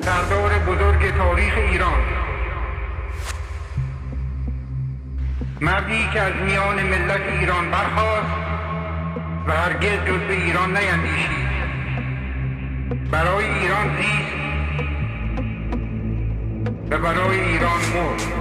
سردار بزرگ تاریخ ایران، مردی که از میان ملت ایران برخاست و هرگز جز به ایران نیندیشید. برای ایران زیست و برای ایران مرد.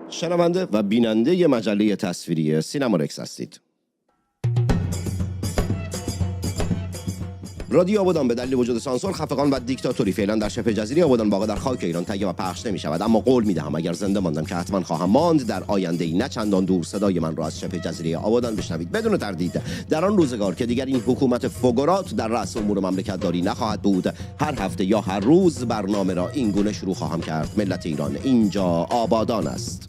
شنونده و بیننده مجله تصویری سینمارکس هستید. رادیو آبادان به دلیل وجود سانسور، خفقان و دیکتاتوری فعلا در شبه جزیره آبادان واقع در خاک ایران تهیه و پخش نمی‌شود، اما قول می‌دهم اگر زنده ماندم که حتما خواهم ماند، در آینده‌ای نه چندان دور صدای من را از شبه جزیره آبادان بشنوید. بدون تردید در آن روزگار که دیگر این حکومت فوگورات در رأس امور مملکت داری نخواهد بود، هر هفته یا هر روز برنامه را این گونه شروع خواهم کرد: ملت ایران، اینجا آبادان است.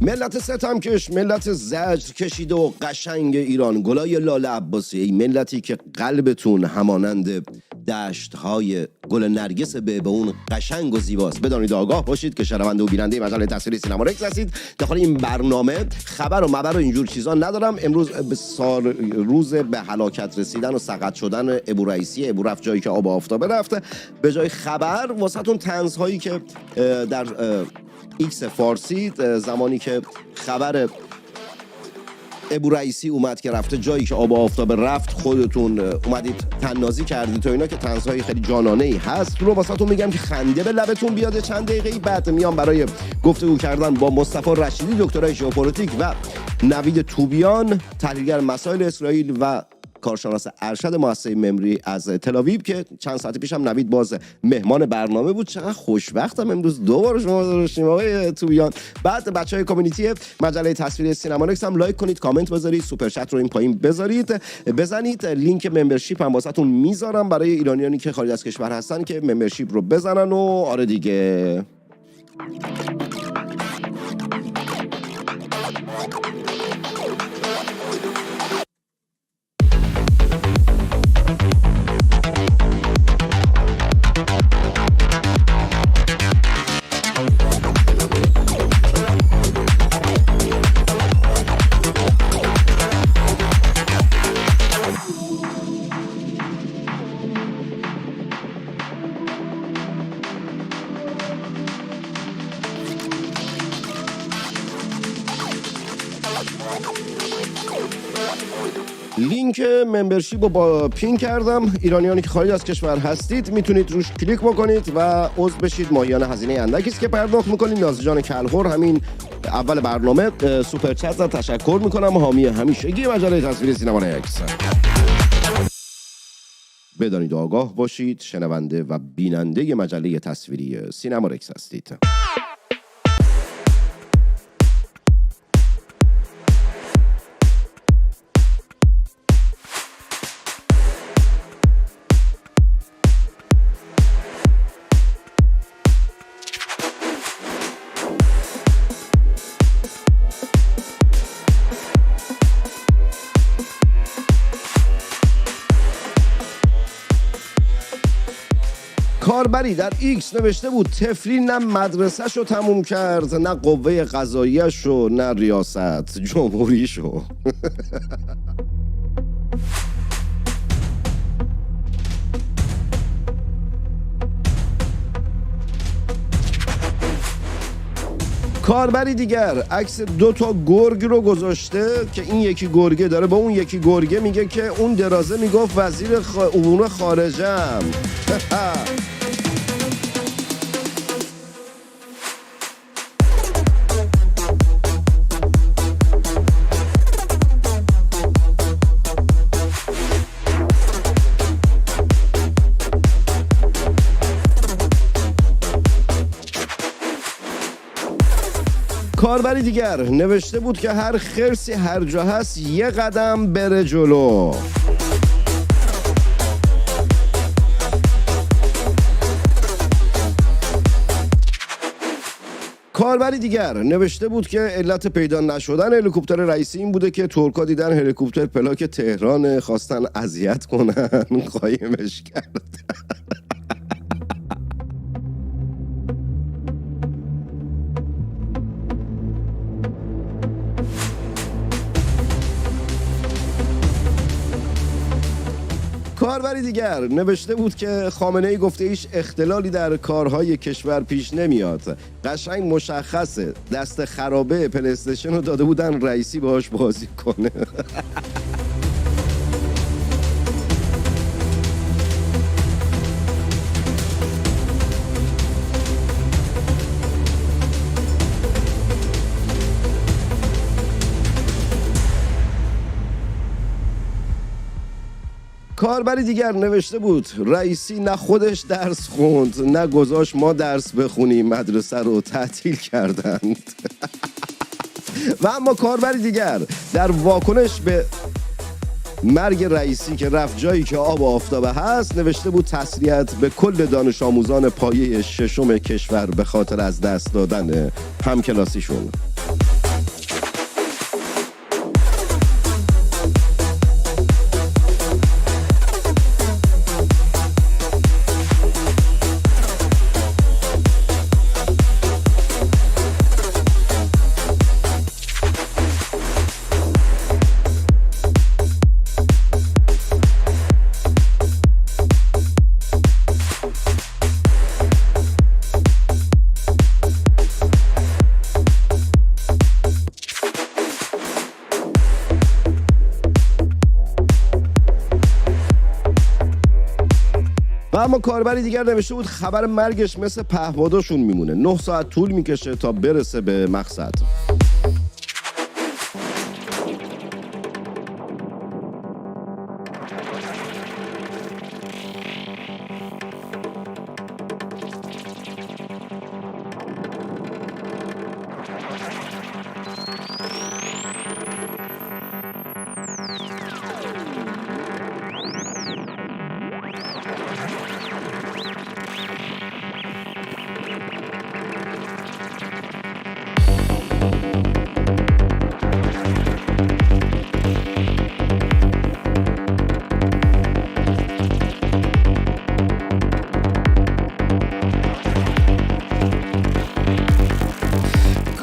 ملت ستمکش، ملت زجر کشیده و قشنگ ایران، گلای لاله عباسی، ای ملتی که قلبتون همانند دشت‌های گل نرگس به اون قشنگ و زیباست. بدانید آگاه باشید که شنونده و بیننده مجله تصویری سینمارکس هستید. داخل این برنامه خبر و مبر و اینجور چیزا ندارم. امروز به روز به هلاکت رسیدن و سقط شدن ابو رئیسی، ابو رفت جایی که آب آفتابه رفته. به جای خبر واسهتون طنزهایی که در ایکس فارسی زمانی که خبر ابو رئیسی اومد که رفته جایی که آب آفتاب رفت، خودتون اومدید طنازی کردید و اینا که طنزهای خیلی جانانه‌ای هست رو واسهتون میگم که خنده به لبتون بیاد. چند دقیقه‌ای بعد میام برای گفتگو کردن با مصطفی رشیدی، دکترای ژئوپلیتیک، و نوید توبیان، تحلیلگر مسائل اسرائیل و کارشناس ارشد مؤسسه ممری از تل‌آویو، که چند ساعت پیشم نوید باز مهمان برنامه بود. چقدر خوشبختم امروز دوباره شما داشتیم آقای توبیان. بعد بچهای کامیونیتی مجله تصویری سینمارکس هم لایک کنید، کامنت بذارید، سوپر چت رو این پایین بزنید. لینک ممبرشیپ هم واسهتون میذارم برای ایرانیانی که خارج از کشور هستن که ممبرشیپ رو بزنن. و آره دیگه، لینک ممبرشیپ رو با پین کردم. ایرانیانی که خارج از کشور هستید میتونید روش کلیک بکنید و عضو بشید. ماهیانه هزینه اندکی است که پرداخت میکنید. نازجان کلهر همین اول برنامه سوپر چت زد. تشکر میکنم. حامی همیشگی مجله تصویری سینمارکس. بدانید آگاه باشید شنونده و بیننده مجله تصویری سینمارکس هستید. کاربری در ایکس نوشته بود طفلی نه مدرسه‌ش رو تموم کرد، نه قوه قضاییش رو، نه ریاست جمهوریش رو. کاربری دیگر عکس 2 تا گرگ رو گذاشته که این یکی گرگه داره به اون یکی گرگه میگه که اون درازه میگفت وزیر امور خارجم. کاربری دیگر نوشته بود که هر خرسی هر جا هست یه قدم بره جلو. کاربری دیگر نوشته بود که علت پیدا نشدن هلیکوپتر رئیسی این بوده که ترکا دیدن هلیکوپتر پلاک تهران خواستن اذیت کنن قایمش کرد. کاربری دیگر نوشته بود که خامنه‌ای گفته هیچ اختلالی در کارهای کشور پیش نمیاد. قشنگ مشخصه دست خرابه پلی استیشن رو داده بودن رئیسی باهاش بازی کنه. کاربری دیگر نوشته بود رئیسی نه خودش درس خوند نه گذاشت ما درس بخونیم، مدرسه رو تعطیل کردند. و اما کاربری دیگر در واکنش به مرگ رئیسی که رفت جایی که آب و آفتابه هست نوشته بود تسلیت به کل دانش آموزان پایه 6 کشور به خاطر از دست دادن همکلاسیشون. و اما کاربری دیگر نوشته بود خبر مرگش مثل پهپاداشون میمونه، 9 ساعت طول میکشه تا برسه به مقصد.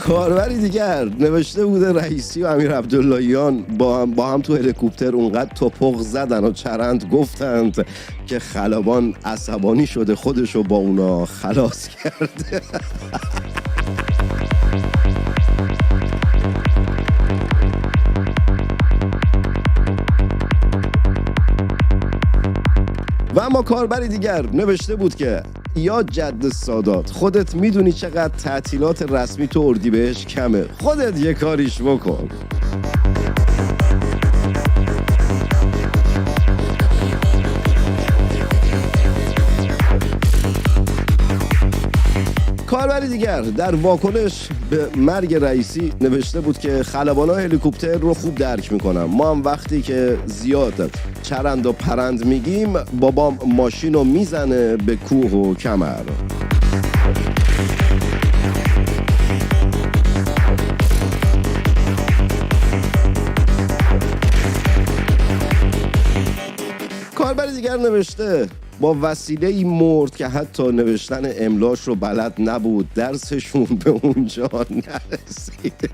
کاربری دیگر نوشته بوده رئیسی و امیر عبداللهیان با هم تو هلیکوپتر اونقدر توپق زدن و چرند گفتند که خلبان عصبانی شده خودشو با اونا خلاص کرده. و اما کاربری دیگر نوشته بود که یا جد سادات خودت میدونی چقدر تعطیلات رسمی تو اردیبهشت کمه، خودت یه کاریش بکن. کاربری دیگر در واکنش به مرگ رئیسی نوشته بود که خلبانا هلیکوپتر رو خوب درک میکنم، ما هم وقتی که زیاد چرند و پرند میگیم بابام ماشین رو میزنه به کوه و کمر. کاربری دیگر نوشته با وسیله ای مرد که حتی نوشتن املاش رو بلد نبود، درسشون به اونجا نرسید.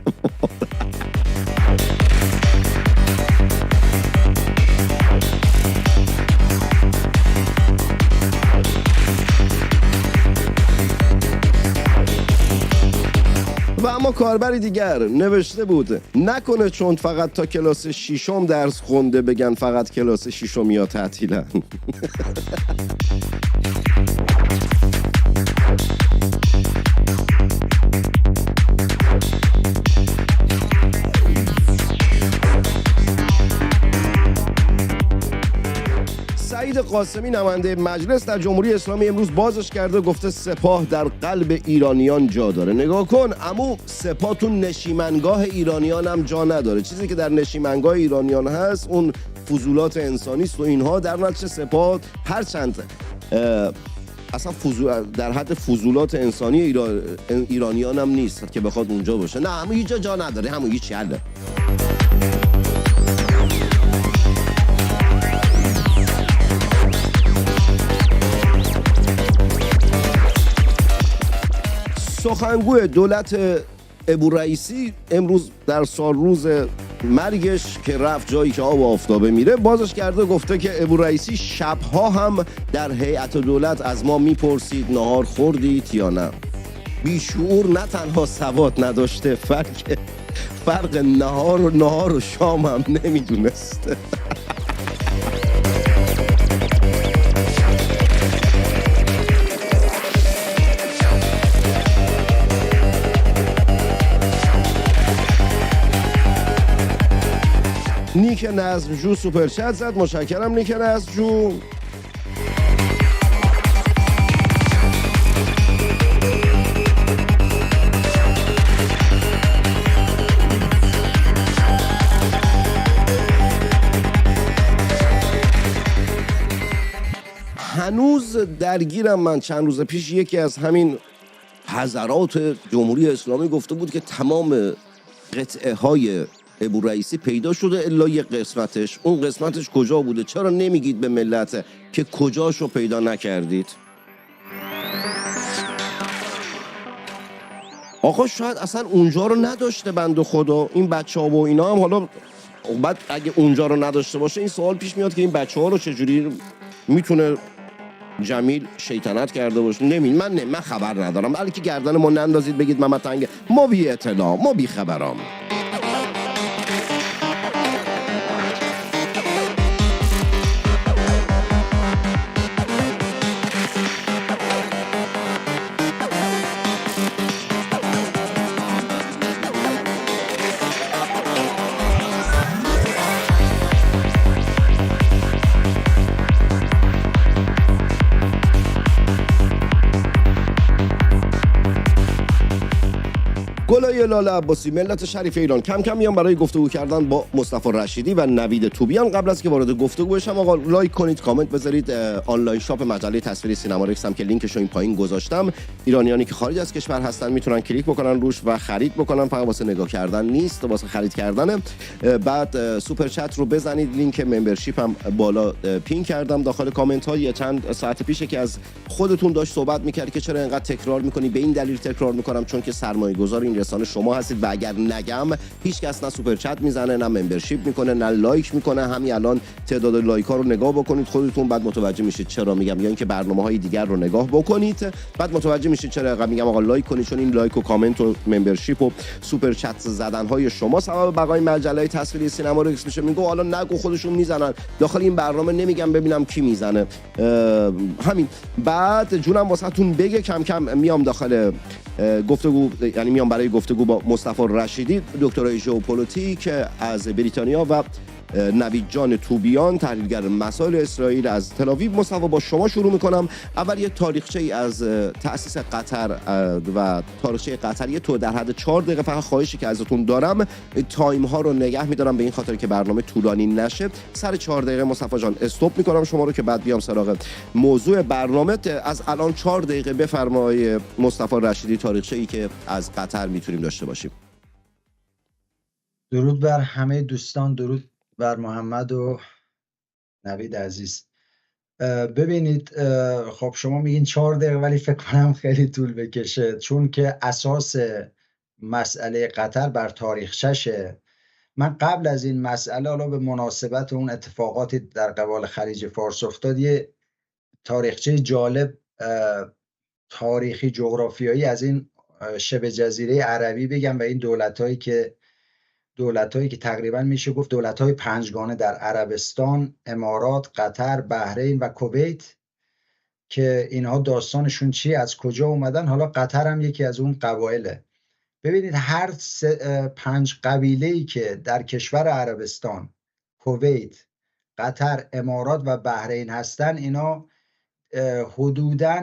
و اما کاربری دیگر نوشته بود نکنه چون فقط تا کلاس ششم درس خونده بگن فقط کلاس ششم یا تعطیلن. سعید قاسمی نماینده مجلس در جمهوری اسلامی امروز بازش کرده، گفته سپاه در قلب ایرانیان جا داره. نگاه کن عمو، سپاه تو نشیمنگاه ایرانیان هم جا نداره. چیزی که در نشیمنگاه ایرانیان هست اون فضولات انسانی است و اینها. در نتیجه سپاه هرچند اصلا در حد فضولات انسانی ایرانیان هم نیست که بخواد اونجا باشه. نه همون هیچ جا نداره، همون هیچ حله. سخنگوی دولت ابورئیسی امروز در سال روز مرگش که رفت جایی که آب و آفتابه میره بازش کرده، گفته که ابورئیسی شبها هم در هیئت دولت از ما میپرسید نهار خوردید یا نه. بیشعور نه تنها سواد نداشته، فرق نهار و شام هم نمیدونست. نیک نظمجو سوپر چت زد، متشکرم نیک نظمجو. هنوز درگیرم من. چند روز پیش یکی از همین حضرات جمهوری اسلامی گفته بود که تمام قطعه های ابورئیسی پیدا شده الا یه قسمتش. اون قسمتش کجا بوده؟ چرا نمیگید به ملت که کجاشو پیدا نکردید؟ آقا شاید اصلا اونجا رو نداشته بنده خدا. این بچه ها و اینا هم حالا بعد اگه اونجا رو نداشته باشه این سوال پیش میاد که این بچه ها رو چجوری میتونه جمیل شیطنت کرده باشه. من خبر ندارم. بلکه گردن ما نندازید بگید محمد تنگ ما بی اطلاع، ما بی خبرام. گلای لاله عباسی، ملت شریف ایران کم کم میان برای گفتگو کردن با مصطفی رشیدی و نوید توبیان. قبل از که وارد گفتگو بشم آقا لایک کنید، کامنت بذارید. آنلاین شاپ مجله تصویری سینما رکس هم که لینکش رو این پایین گذاشتم. ایرانیانی که خارج از کشور هستن میتونن کلیک بکنن روش و خرید بکنن. فقط واسه نگاه کردن نیست، واسه خرید کردنه. بعد سوپر چت رو بزنید، لینک ممبرشیپ هم بالا پین کردم داخل کامنت ها. چند ساعت پیش که از خودتون داشت صحبت میکرد که چرا اینقدر تکرار میکنی. به این دلیل تکرار میکنم چون که سرمایه‌گذار این رسانه شما هستید و اگر نگم هیچ کس نه سوپر چت میزنه نه ممبرشیپ میکنه نه لایک میکنه. همین الان تعداد لایک ها رو نگاه بکنید خودتون، بعد متوجه میشید چرا میگم، یا اینکه برنامه‌های دیگر رو نگاه بکنید بعد متوجه میشید چرا میگم آقا لایک کنید، چون این لایک و کامنت و ممبرشیپ و سوپر چت زدن های شما سبب بقای مجله تصویری سینما رکس میشه. میگه حالا نگو خودشون میزنن داخل این برنامه، نمیگم ببینم کی میزنه. همین. بعد جونم واسهتون بگه کم کم میام داخل گفتگو، یعنی میام برای گفتگو با مصطفی رشیدی دکترای ژئوپلیتیک از بریتانیا و نوید جان توبیان تحلیلگر مسائل اسرائیل از تل آویو. مصطفی با شما شروع میکنم. اول یه تاریخچه ای از تأسیس قطر و تاریخچه قطر یه تو در حد 4 دقیقه فقط خواهشی که ازتون دارم تایم ها رو نگه میدارم به این خاطر که برنامه طولانی نشه. سر 4 دقیقه مصطفی جان استاپ میکنم شما رو که بعد بیام سراغ موضوع برنامه. از الان 4 دقیقه بفرمایید مصطفی رشیدی تاریخچه ای که از قطر میتونیم داشته باشیم. درود بر همه دوستان، درود بر محمد و نوید عزیز. ببینید خب شما میگین 4 دقیقه ولی فکر کنم خیلی طول بکشه، چون که اساس مسئله قطر بر تاریخچشه. من قبل از این مسئله، حالا به مناسبت اون اتفاقاتی در قبال خلیج فارس افتاد، یه تاریخچه جالب تاریخی جغرافیایی از این شبه جزیره عربی بگم و این دولت‌هایی که تقریبا میشه گفت دولت‌های پنجگانه در عربستان، امارات، قطر، بحرین و کویت که اینها داستانشون چیه، از کجا اومدن. حالا قطر هم یکی از اون قبایله. ببینید هر 5 قبیله‌ای که در کشور عربستان، کویت، قطر، امارات و بحرین هستن، اینا حدوداً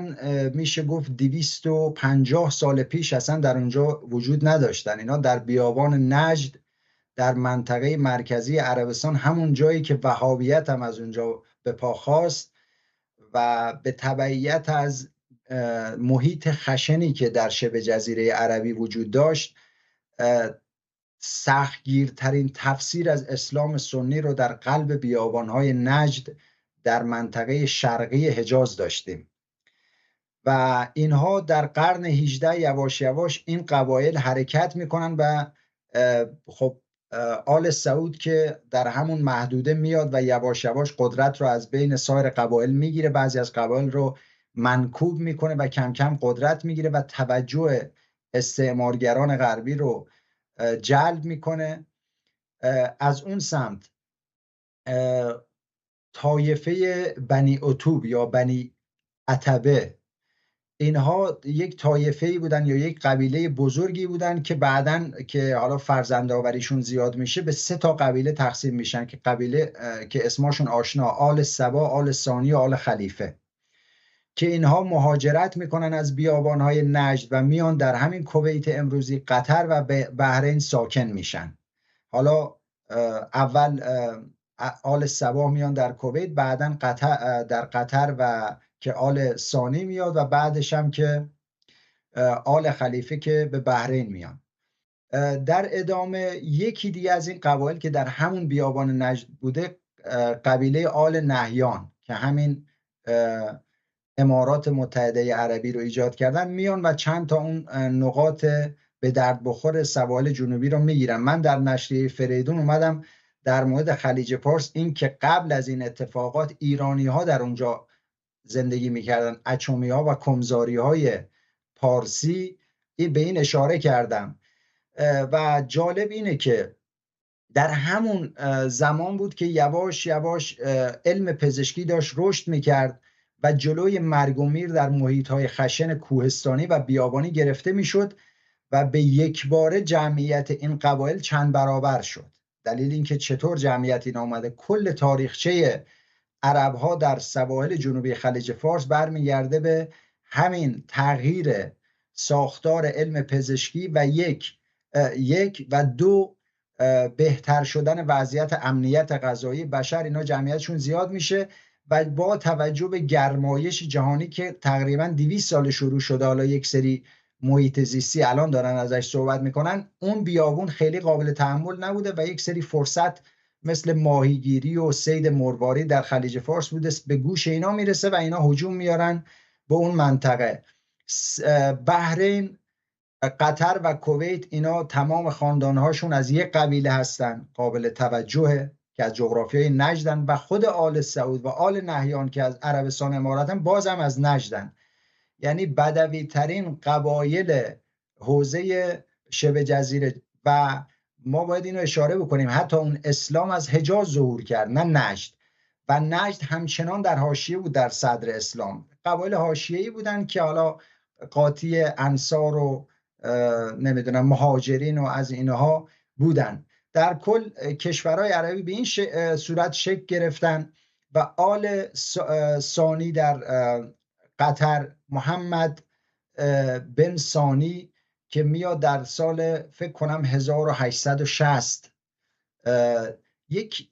میشه گفت 250 سال پیش اصلا در اونجا وجود نداشتن. اینا در بیابان نجد در منطقه مرکزی عربستان، همون جایی که وهابیت هم از اونجا به پا خاست و به تبعیت از محیط خشنی که در شبه جزیره عربی وجود داشت، سختگیرترین تفسیر از اسلام سنی رو در قلب بیابانهای نجد در منطقه شرقی حجاز داشتیم و اینها در قرن 18 یواش یواش این قبایل حرکت میکنن و خب آل سعود که در همون محدوده میاد و یواش یواش قدرت رو از بین سایر قبایل میگیره، بعضی از قبایل رو منکوب میکنه و کم کم قدرت میگیره و توجه استعمارگران غربی رو جلب میکنه. از اون سمت طایفه بنی اتوب یا بنی عتبه، اینها یک طایفه‌ای بودن یا یک قبیله بزرگی بودن که بعدن که حالا فرزندآوریشون زیاد میشه به 3 تا قبیله تقسیم میشن که قبیله که اسمشون آشنا، آل سبا، آل ثانی و آل خلیفه، که اینها مهاجرت میکنن از بیابانهای نجد و میان در همین کویت امروزی، قطر و بحرین ساکن میشن. حالا اول آل سبا میان در کویت، بعدن در قطر و که آل ثانی میاد و بعدش هم که آل خلیفه که به بحرین میان. در ادامه یکی دیگه از این قبایل که در همون بیابان نجد بوده، قبیله آل نهیان که همین امارات متحده عربی رو ایجاد کردن، میان و چند تا اون نقاط به درد بخور سواحل جنوبی رو میگیرن. من در نشریه فریدون اومدم در مورد خلیج پارس، این که قبل از این اتفاقات ایرانی ها در اونجا زندگی میکردن، اچومی ها و کمزاری های پارسی، به این اشاره کردم. و جالب اینه که در همون زمان بود که یواش یواش علم پزشکی داشت رشد میکرد و جلوی مرگ و میر در محیط‌های خشن کوهستانی و بیابانی گرفته میشد و به یک باره جمعیت این قبایل چند برابر شد. دلیل اینکه چطور جمعیت این آمده، کل تاریخچه عرب‌ها در سواحل جنوبی خلیج فارس برمیگرده به همین تغییر ساختار علم پزشکی و یک و دو بهتر شدن وضعیت امنیت غذایی بشر. اینا جمعیتشون زیاد میشه و با توجه به گرمایش جهانی که تقریبا 200 سال شروع شده، حالا یک سری محیط زیستی الان دارن ازش صحبت میکنن، اون بیابون خیلی قابل تحمل نبوده و یک سری فرصت مثل ماهیگیری و صید مروارید در خلیج فارس بوده به گوش اینا میرسه و اینا هجوم میارن به اون منطقه. بحرین، قطر و کویت، اینا تمام خاندانهاشون از یک قبیله هستن قابل توجه که از جغرافیای نجدن و خود آل سعود و آل نهیان که از عربستان اماراتن بازم از نجدن. یعنی بدوی ترین قبایل حوزه شبه جزیره. و ما باید اینو اشاره بکنیم حتی اون اسلام از حجاز ظهور کرد نه نجد، و نجد همچنان در حاشیه بود در صدر اسلام. قبایل حاشیه‌ای بودن که حالا قاطی انصار و نمیدونم مهاجرین و از اینها بودن. در کل کشورهای عربی به این صورت شکل گرفتن و آل ثانی در قطر، محمد بن ثانی که میاد در سال فکر کنم 1860 یک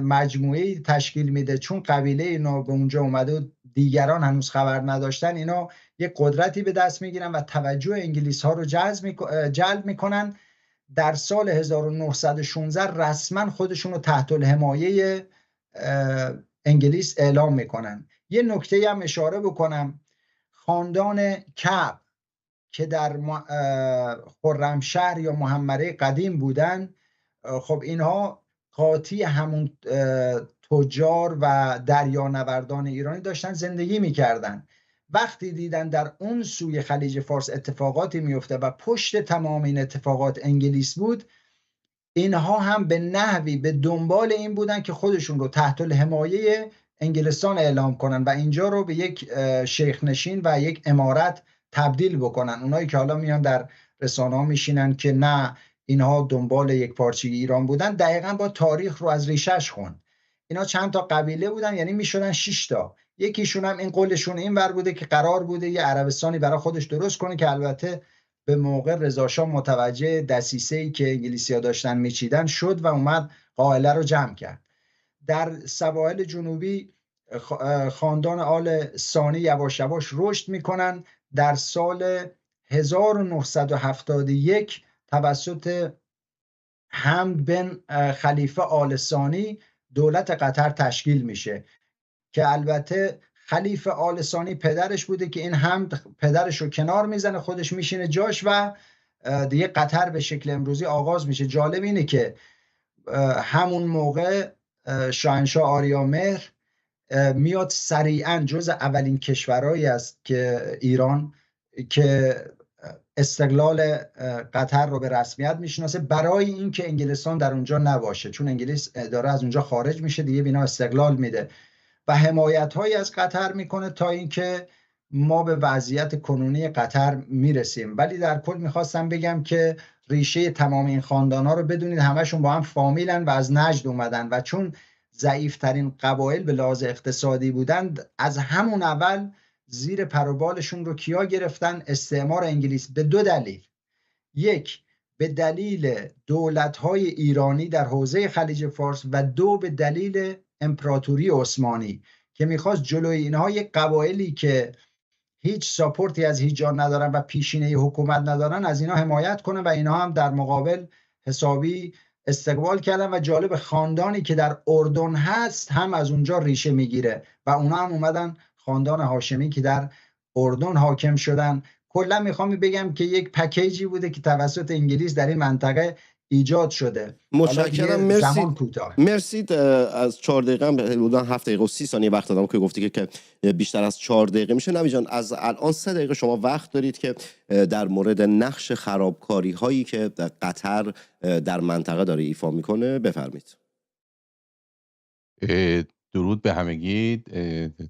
مجموعه تشکیل میده، چون قبیله اینا به اونجا اومده و دیگران هنوز خبر نداشتن، اینا یک قدرتی به دست میگیرن و توجه انگلیس ها رو جلب میکنن. در سال 1916 رسما خودشون رو تحت الحمایه انگلیس اعلام میکنن. یه نکته هم اشاره بکنم، خاندان کعب که در خرمشهر یا محمره قدیم بودن، خب اینها قاطی همون تجار و دریانوردان ایرانی داشتن زندگی میکردن وقتی دیدن در اون سوی خلیج فارس اتفاقاتی میفته و پشت تمام این اتفاقات انگلیس بود، اینها هم به نحوی به دنبال این بودن که خودشون رو تحت الحمایه انگلستان اعلام کنن و اینجا رو به یک شیخ نشین و یک امارت تبدیل بکنن. اونایی که حالا میان در رسانه ها میشینن که نه اینها دنبال یک پارچگی ایران بودن، دقیقاً با تاریخ رو از ریشش خوند. اینا چند تا قبیله بودن، یعنی میشدن 6 تا. یکیشون هم این قولشون این ور بوده که قرار بوده یه عربستانی برای خودش درست کنه، که البته به موقع رضا شاه متوجه دسیسه‌ای که انگلیسی‌ها داشتن میچیدن شد و اومد قائله رو جمع کرد. در سواحل جنوبی خاندان آل ثانی یواش یواش رشد میکنن. در سال 1971 توسط حمد بن خلیفه آل ثانی دولت قطر تشکیل میشه که البته خلیفه آل ثانی پدرش بوده که این حمد پدرش رو کنار میزنه، خودش میشینه جاش و دیگه قطر به شکل امروزی آغاز میشه. جالب اینه که همون موقع شاهنشاه آریامهر میاد سریعا جز اولین کشورهایی است که ایران که استقلال قطر رو به رسمیت میشناسه، برای اینکه انگلستان در اونجا نباشه، چون انگلیس داره از اونجا خارج میشه دیگه، بینا استقلال میده و حمایت‌هایی از قطر میکنه تا اینکه ما به وضعیت کنونی قطر میرسیم. ولی در کل میخواستم بگم که ریشه تمام این خاندان‌ها رو بدونید همشون با هم فامیلن و از نجد اومدن و چون ضعیفترین قبایل به لحاظ اقتصادی بودند، از همون اول زیر پر و بالشون رو کیا گرفتن؟ استعمار انگلیس. به 2 دلیل. یک، به دلیل دولت‌های ایرانی در حوزه خلیج فارس و 2 به دلیل امپراتوری عثمانی که میخواست جلوی اینها یک قبایلی که هیچ ساپورتی از هیچ جا ندارن و پیشینه حکومت ندارن از اینا حمایت کنه و اینا هم در مقابل حسابی استقبال کردن. و جالب، خاندانی که در اردن هست هم از اونجا ریشه میگیره و اونا هم اومدن خاندان هاشمی که در اردن حاکم شدن. کلا میخوام بگم که یک پکیجی بوده که توسط انگلیس در این منطقه ایجاد شده. متشکرم. مرسی. از 4 دقیقه هم حدودا 7 دقیقه و 30 ثانیه وقت دادم که گفتی که بیشتر از 4 دقیقه میشه. نوید جان، از الان 3 دقیقه شما وقت دارید که در مورد نقش خرابکاری هایی که قطر در منطقه داره ایفا میکنه بفرمایید. درود به همگی،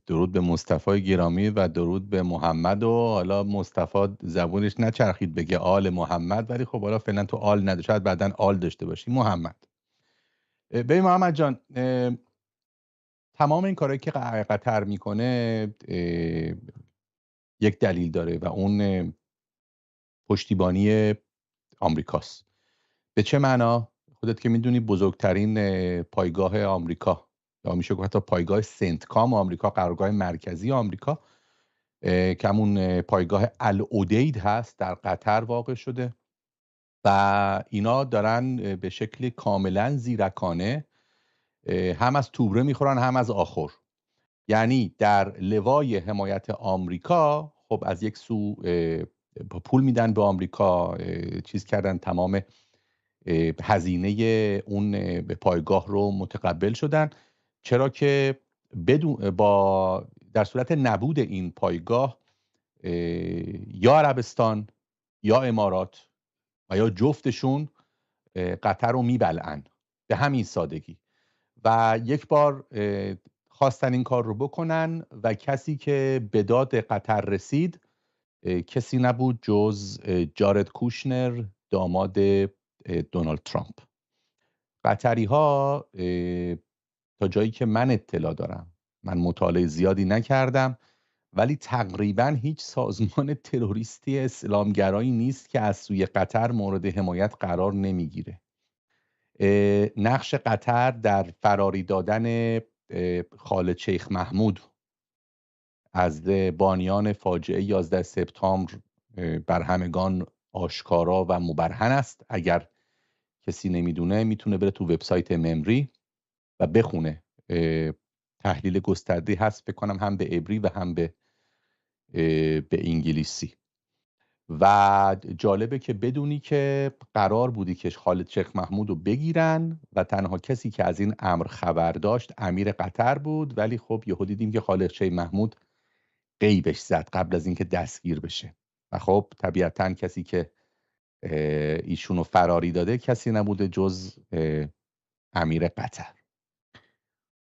درود به مصطفی گرامی و درود به محمد. و حالا مصطفی زبونش نچرخید بگه آل محمد، ولی خب حالا فعلا تو آل نده، شاید بعدن آل داشته باشی. محمد، ببین محمد جان، تمام این کارهایی که قطر میکنه یک دلیل داره و اون پشتیبانی آمریکاست. به چه معنا؟ خودت که میدونی بزرگترین پایگاه آمریکا، یا میشه گفت حتی پایگاه سنتکام آمریکا، قرارگاه مرکزی آمریکا که همون پایگاه العدید هست، در قطر واقع شده و اینا دارن به شکل کاملا زیرکانه هم از توبره میخورن هم از آخر. یعنی در لوای حمایت آمریکا خب از یک سو پول میدن به آمریکا، چیز کردن، تمام هزینه اون به پایگاه رو متقبل شدن، چرا که در صورت نبود این پایگاه یا عربستان یا امارات و یا جفتشون قطر رو میبلعن، به همین سادگی. و یک بار خواستن این کار رو بکنن و کسی که به داد قطر رسید کسی نبود جز جارد کوشنر، داماد دونالد ترامپ. قطری ها تا جایی که من اطلاع دارم، من مطالعه زیادی نکردم، ولی تقریبا هیچ سازمان تروریستی اسلامگرایی نیست که از سوی قطر مورد حمایت قرار نمیگیره. نقش قطر در فراری دادن خالد شیخ محمود از بانیان فاجعه 11 سپتامبر بر همگان آشکارا و مبرهن است. اگر کسی نمیدونه میتونه بره تو وبسایت ممری و بخونه، تحلیل گسترده هست بکنم هم به عبری و هم به انگلیسی. و جالبه که بدونی که قرار بودی که خالد شیخ محمود رو بگیرن و تنها کسی که از این امر خبر داشت امیر قطر بود، ولی خب یهو دیدیم که خالد شیخ محمود غیبش زد قبل از اینکه دستگیر بشه. و خب طبیعتاً کسی که ایشونو فراری داده کسی نبوده جز امیر قطر.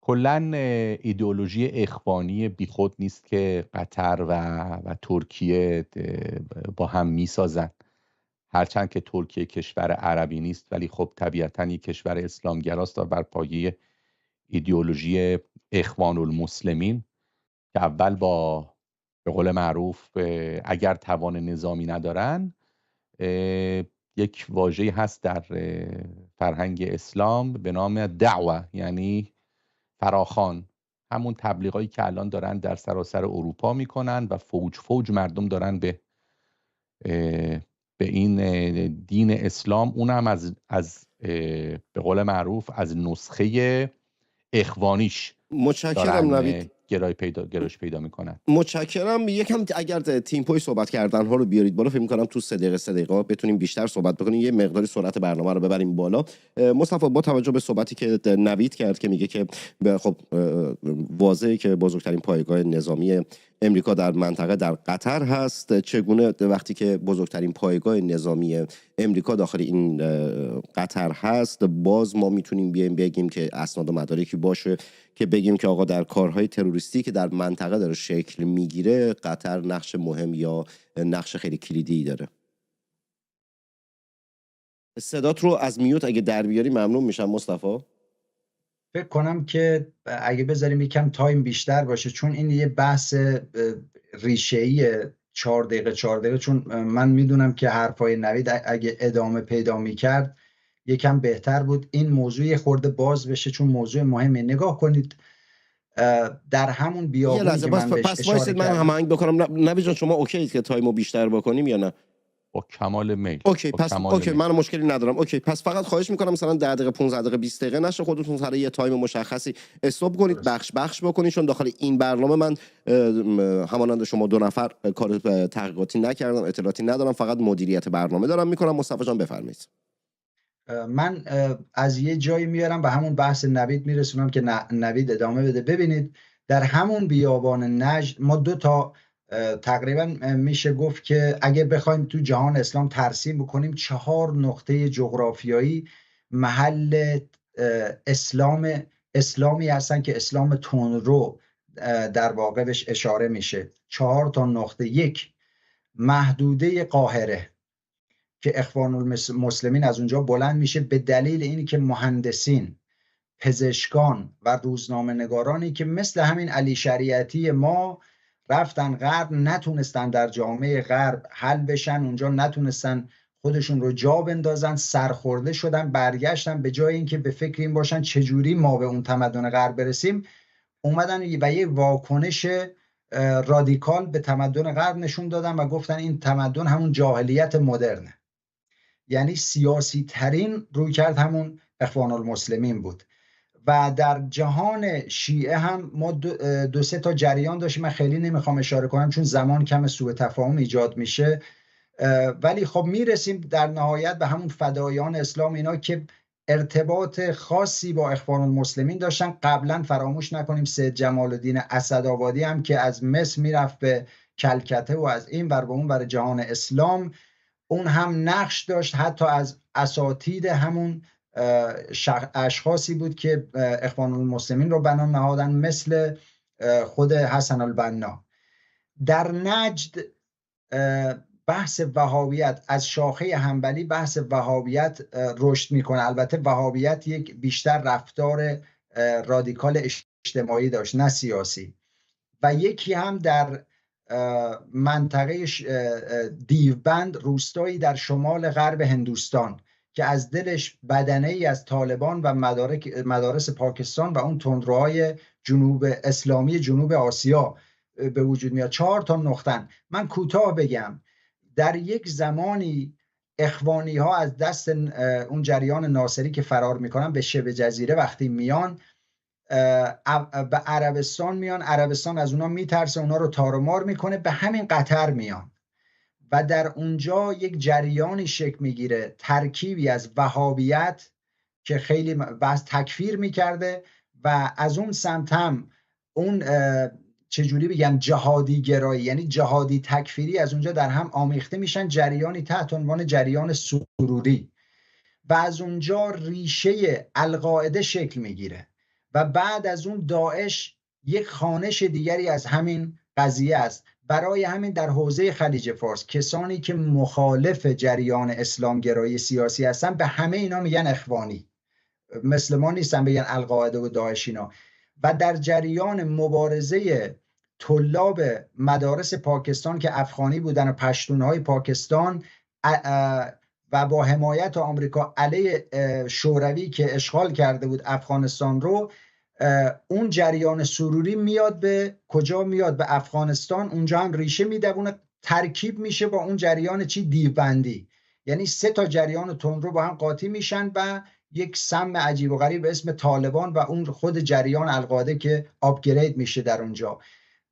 کلن ایدئولوژی اخوانی بیخود نیست که قطر و ترکیه با هم میسازن، هرچند که ترکیه کشور عربی نیست ولی خب طبیعتاً یک کشور اسلامگراست و بر پایه ایدئولوژی اخوان المسلمین که اول به قول معروف اگر توان نظامی ندارن، یک واژه‌ای هست در فرهنگ اسلام به نام دعوه، یعنی فراخوان، همون تبلیغایی که الان دارن در سراسر اروپا میکنن و فوج مردم دارن به این دین اسلام، اونم از به قول معروف از نسخه اخوانیش متشکرم نوید. گرایش پیدا میکنن. متشکرم. یکم اگر تیمپوی صحبت کردن ها رو بیارید بالا، فکر می‌کنم تو 3 دقیقه بتونیم بیشتر صحبت بکنیم، یه مقداری سرعت برنامه رو ببریم بالا. مصطفی با توجه به صحبتی که نوید کرد که میگه که خب واضحه که بزرگترین پایگاه نظامی امریکا در منطقه در قطر هست، چگونه وقتی که بزرگترین پایگاه نظامی امریکا داخل این قطر هست، باز ما میتونیم بگیم که اسناد و مدارکی باشه که بگیم که آقا در کارهای تروریستی که در منطقه داره شکل میگیره قطر نقش مهم یا نقش خیلی کلیدی داره. صدات رو از میوت اگه در بیاری ممنون میشم مصطفی. فکر کنم که اگه بذاریم یکم تایم بیشتر باشه، چون این یه بحث ریشه‌ای 4 دقیقه، چون من میدونم که حرفای نوید اگه ادامه پیدا میکرد یکم بهتر بود. این موضوع خورده باز بشه چون موضوع مهمه. نگاه کنید در همون بیابونی که من بهش اشاره کردم. من هماهنگ بکنم. نوید جان شما اوکی که تایمو بیشتر بکنیم یا نه؟ با کمال میل. اوکی پس اوکی من مشکلی ندارم. اوکی پس فقط خواهش میکنم مثلا 10 دقیقه 15 دقیقه 20 دقیقه نشه، خودتون سر یه تایم مشخصی استاپ کنید، بخش بکنید، چون داخل این برنامه من همانند شما 2 نفر کار تحقیقاتی نکردم، اطلاعاتی ندارم، فقط مدیریت برنامه دارم میکنم. مصطفی جان بفرمایید. من از یه جایی میارم به همون بحث نوید میرسونم که نوید ادامه بده. ببینید در همون بیابان نجد ما 2 تا تقریبا میشه گفت که اگه بخوایم تو جهان اسلام ترسیم بکنیم 4 نقطه جغرافیایی محل اسلامی هستن که اسلام تندرو در واقع بهش اشاره میشه. 4 تا نقطه. 1 محدوده قاهره که اخوان المسلمین از اونجا بلند میشه به دلیل اینی که مهندسین، پزشکان و روزنامه نگارانی که مثل همین علی شریعتی ما رفتن غرب، نتونستن در جامعه غرب حل بشن، اونجا نتونستن خودشون رو جا بندازن، سرخورده شدن، برگشتن به جای اینکه به فکر این باشن چجوری ما به اون تمدن غرب برسیم، اومدن و یه واکنش رادیکال به تمدن غرب نشون دادن و گفتن این تمدن همون جاهلیت مدرنه. یعنی سیاسی ترین رویکرد همون اخوان المسلمین بود. و در جهان شیعه هم ما 2-3 تا جریان داشتیم، من خیلی نمیخوام اشاره کنم چون زمان کم سوء تفاهم ایجاد میشه، ولی خب میرسیم در نهایت به همون فدایان اسلام، اینا که ارتباط خاصی با اخوان المسلمین داشتن. قبلا فراموش نکنیم سید جمال الدین اسدآبادی هم که از مصر میرفت به کلکته و از این ور به اون ور جهان اسلام، اون هم نقش داشت، حتی از اساتید همون اشخاصی بود که اخوان المسلمین رو بنا نهادن، مثل خود حسن البنا. در نجد بحث وهابیت از شاخه حنبلی، بحث وهابیت رشد میکنه. البته وهابیت یک بیشتر رفتار رادیکال اجتماعی داشت نه سیاسی. و یکی هم در منطقه دیوبند، روستایی در شمال غرب هندوستان که از دلش بدنه‌ای از طالبان و مدارس پاکستان و اون تندروهای جنوب اسلامی جنوب آسیا به وجود میاد. 4 تا نقطه. من کوتاه بگم، در یک زمانی اخوانی ها از دست اون جریان ناصری که فرار میکنن به شبه جزیره وقتی میان به عربستان میان، عربستان از اونا میترسه، اونا رو تارمار میکنه، به همین قطر میان و در اونجا یک جریانی شکل میگیره، ترکیبی از وهابیت که خیلی بحث تکفیر میکرده و از اون سمت هم اون چجوری بگم جهادی گرایی، یعنی جهادی تکفیری از اونجا در هم آمیخته میشن، جریانی تحت عنوان جریان سروری، و از اونجا ریشه القاعده شکل میگیره و بعد از اون داعش یک خوانش دیگری از همین قضیه است. برای همین در حوزه خلیج فارس کسانی که مخالف جریان اسلامگرایی سیاسی هستن به همه اینا میگن اخوانی، مثل ما نیستن بگن القاعده و داعش اینا. و در جریان مبارزه طلاب مدارس پاکستان که افغانی بودن و پشتونهای پاکستان و با حمایت آمریکا علیه شوروی که اشغال کرده بود افغانستان رو، اون جریان سروری میاد به کجا؟ میاد به افغانستان، اونجا هم ریشه میدونه، ترکیب میشه با اون جریان دیوبندی، یعنی 3 تا جریان تندرو با هم قاطی میشن و یک سم عجیب و غریب به اسم طالبان و اون خود جریان القاعده که آپگرید میشه در اونجا.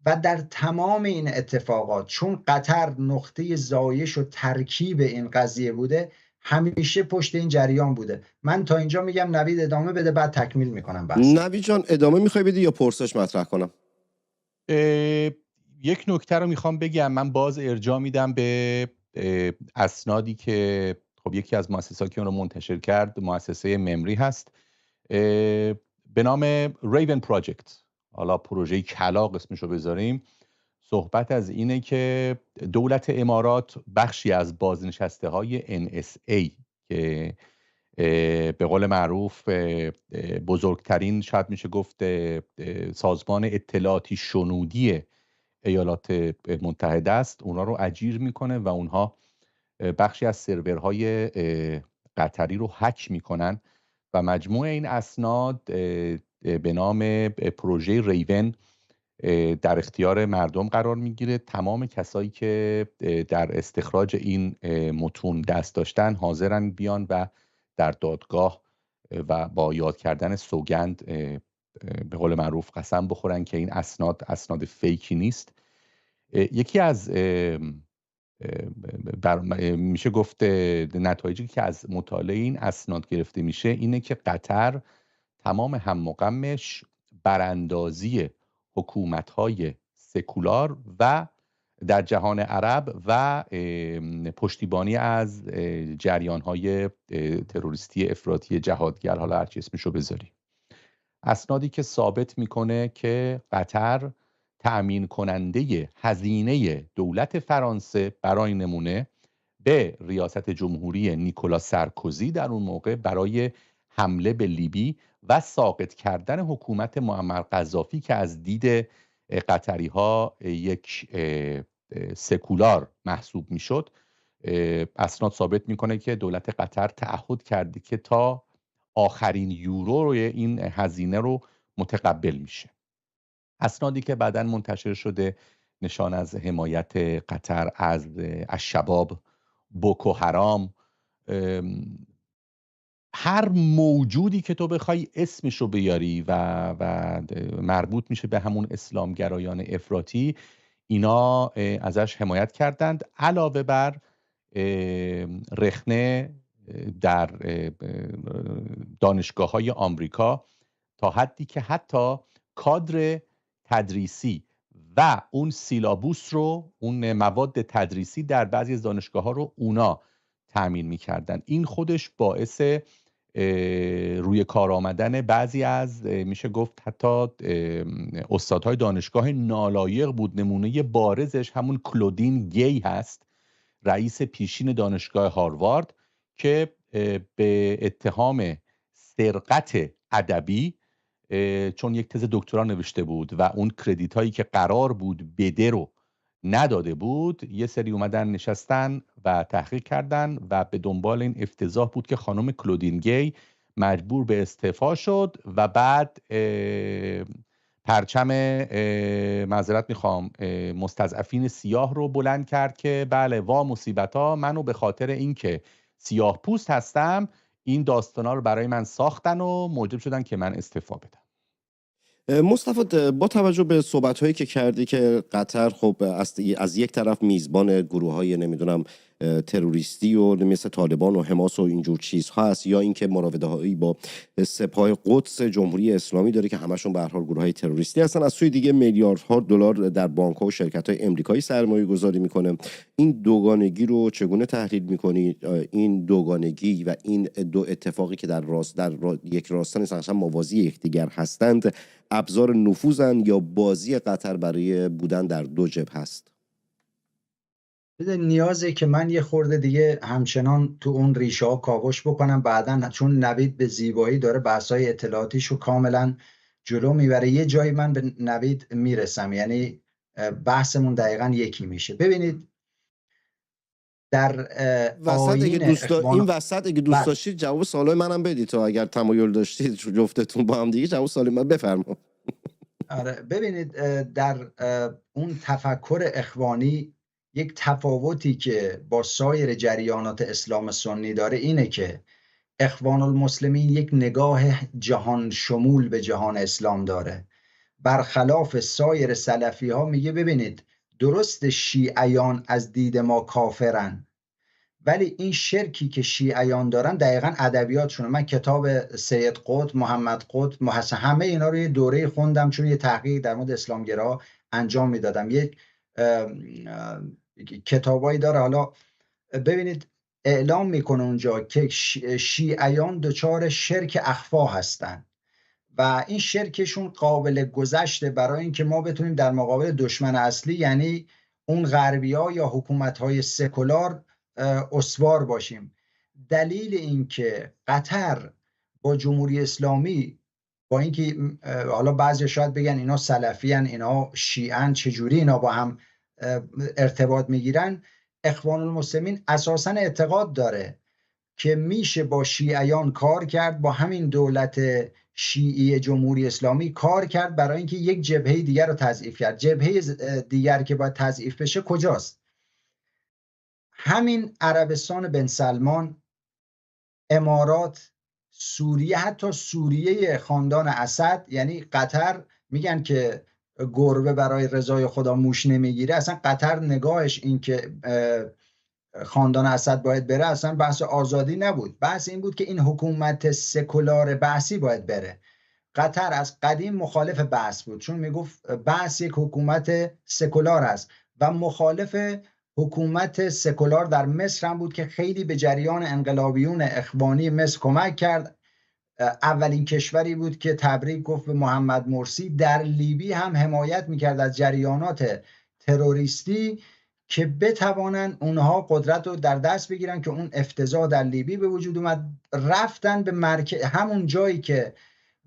و در تمام این اتفاقات چون قطر نقطه زایش و ترکیب این قضیه بوده، همیشه پشت این جریان بوده. من تا اینجا میگم، نوید ادامه بده بعد تکمیل میکنم بحث. نوید جان ادامه میخوای بدی یا پرسش مطرح کنم؟ یک نکته رو میخوام بگم. من باز ارجاع میدم به اسنادی که خب یکی از مؤسساتی که اون رو منتشر کرد مؤسسه ممری هست به نام ریون پراجکت، حالا پروژه کلاغ اسمشو بذاریم. صحبت از اینه که دولت امارات بخشی از بازنشسته های NSA که به قول معروف بزرگترین شاید میشه گفت سازمان اطلاعاتی شنودی ایالات متحده است، اونا رو اجیر میکنه و اونها بخشی از سرورهای قطری رو هک میکنن و مجموع این اسناد به نام پروژه ریون در اختیار مردم قرار میگیره. تمام کسایی که در استخراج این متون دست داشتن حاضرن بیان و در دادگاه و با یاد کردن سوگند به قول معروف قسم بخورن که این اسناد فیکی نیست. یکی از میشه گفت نتایجی که از مطالعه این اسناد گرفته میشه اینه که قطر تمام هم و غمش براندازی حکومت‌های سکولار و در جهان عرب و پشتیبانی از جریان‌های تروریستی افراطی جهادگر، حالا هر چی اسمشو بذاری. اسنادی که ثابت میکنه که قطر تأمین کننده هزینه دولت فرانسه برای نمونه به ریاست جمهوری نیکولا سارکوزی در اون موقع برای حمله به لیبی و ساقط کردن حکومت معمر قذافی که از دید قطری ها یک سکولار محسوب میشد. اسناد ثابت میکنه که دولت قطر تعهد کرده که تا آخرین یورو روی این هزینه رو متقبل میشه. اسنادی که بعداً منتشر شده نشان از حمایت قطر از الشباب، بوکو حرام، هر موجودی که تو بخوای اسمشو بیاری و مربوط میشه به همون اسلامگرایان افراطی، اینا ازش حمایت کردند. علاوه بر رخنه در دانشگاه‌های آمریکا تا حدی که حتی کادر تدریسی و اون سیلابوس رو، اون مواد تدریسی در بعضی از دانشگاه‌ها رو اونا تأمین می‌کردن. این خودش باعث روی کار آمدن بعضی از میشه گفت حتی استادهای دانشگاه نالایق بود. نمونه بارزش همون کلودین گی هست، رئیس پیشین دانشگاه هاروارد که به اتهام سرقت ادبی، چون یک تز دکترا نوشته بود و اون کردیت هایی که قرار بود بده رو نداده بود، یه سری اومدن نشستن و تحقیق کردن و به دنبال این افتضاح بود که خانم کلودین گی مجبور به استعفا شد و بعد پرچم معذرت میخوام مستضعفین سیاه رو بلند کرد که بله وا مصیبتا، منو به خاطر اینکه سیاه پوست هستم این داستانا رو برای من ساختن و موجب شدن که من استعفا بدم. مصطفی با توجه به صحبت‌هایی که کردی که قطر خب از یک طرف میزبان گروه‌های نمیدونم تروریستی و مثل طالبان و حماس و اینجور چیزها هست، یا اینکه مراوده هایی با سپاه قدس جمهوری اسلامی داره که همشون به هر حال گروه های تروریستی هستن. از سوی دیگه میلیاردها دلار در بانک ها و شرکت های امریکایی سرمایه گذاری میکنه. این دوگانگی رو چگونه تحلیل میکنید؟ این دوگانگی و این دو اتفاقی که در یک راستا نیستن، اصلا موازی یکدیگر هستند، ابزار نفوذن یا بازی قطر برای بودن در دو جبهه هست؟ نیازه که من یه خورده دیگه همچنان تو اون ریشه ها کاوش بکنم بعداً، چون نوید به زیبایی داره بحث‌های اطلاعاتیشو کاملا جلو میبره. یه جایی من به نوید میرسم، یعنی بحثمون دقیقاً یکی میشه. ببینید در این وسط اگه دوست داشتید جواب سوالای منم بدید تا اگر تمایل داشتید جفتتون با هم دیگه جواب سوال من بفرمایید. آره ببینید در اون تفکر اخوانی یک تفاوتی که با سایر جریانات اسلام سنی داره اینه که اخوان المسلمین یک نگاه جهان شمول به جهان اسلام داره، برخلاف سایر سلفی ها. میگه ببینید درست شیعیان از دید ما کافرن، ولی این شرکی که شیعیان دارن دقیقاً ادبیاتشونه. من کتاب سید قطب، محمد قطب، محسن، همه اینا رو یه دوره خوندم چون یه تحقیق در مورد اسلامگرا انجام میدادم. یک کتابایی داره. حالا ببینید اعلام میکنه اونجا که شیعیان دچار شرک اخفا هستن و این شرکشون قابل گذشته برای اینکه ما بتونیم در مقابل دشمن اصلی یعنی اون غربی‌ها یا حکومت‌های سکولار استوار باشیم. دلیل این که قطر با جمهوری اسلامی، با اینکه حالا بعضی شاید بگن اینا سلفیان اینا شیعن، چجوری اینا با هم ارتباط میگیرن، اخوان المسلمین اساساً اعتقاد داره که میشه با شیعیان کار کرد، با همین دولت شیعی جمهوری اسلامی کار کرد برای اینکه یک جبهه دیگر رو تضعیف کرد. جبهه دیگر که باید تضعیف بشه کجاست؟ همین عربستان بن سلمان، امارات، سوریه، حتی سوریه خاندان اسد. یعنی قطر میگن که گربه برای رضای خدا موش نمیگیره. اصلا قطر نگاهش این که خاندان اسد باید بره اصلا بحث آزادی نبود، بحث این بود که این حکومت سکولار بعثی باید بره. قطر از قدیم مخالف بعث بود چون میگفت بعث یک حکومت سکولار است و مخالف حکومت سکولار در مصر هم بود که خیلی به جریان انقلابیون اخوانی مصر کمک کرد. اولین کشوری بود که تبریک گفت به محمد مرسی. در لیبی هم حمایت میکرد از جریانات تروریستی که بتوانن اونها قدرت رو در دست بگیرن که اون افتضاح در لیبی به وجود اومد. رفتن به همون جایی که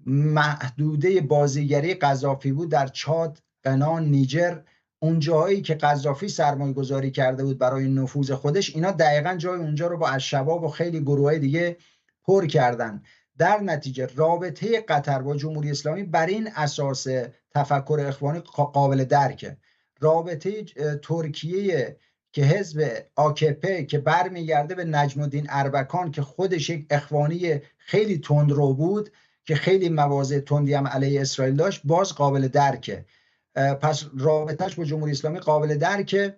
محدوده بازیگری قذافی بود در چاد، قنا، نیجر، اون جایی که قذافی سرمایه گذاری کرده بود برای نفوذ خودش، اینا دقیقاً جای اونجا رو با الشباب و خیلی گروهای دیگه پر کردن. در نتیجه رابطه قطر با جمهوری اسلامی بر این اساس تفکر اخوانی قابل درکه. رابطه ترکیه که حزب AKP که برمیگرده به نجم الدین اربکان که خودش یک اخوانی خیلی تندرو بود که خیلی مواضع تندی هم علیه اسرائیل داشت، باز قابل درکه. پس رابطهش با جمهوری اسلامی قابل درکه.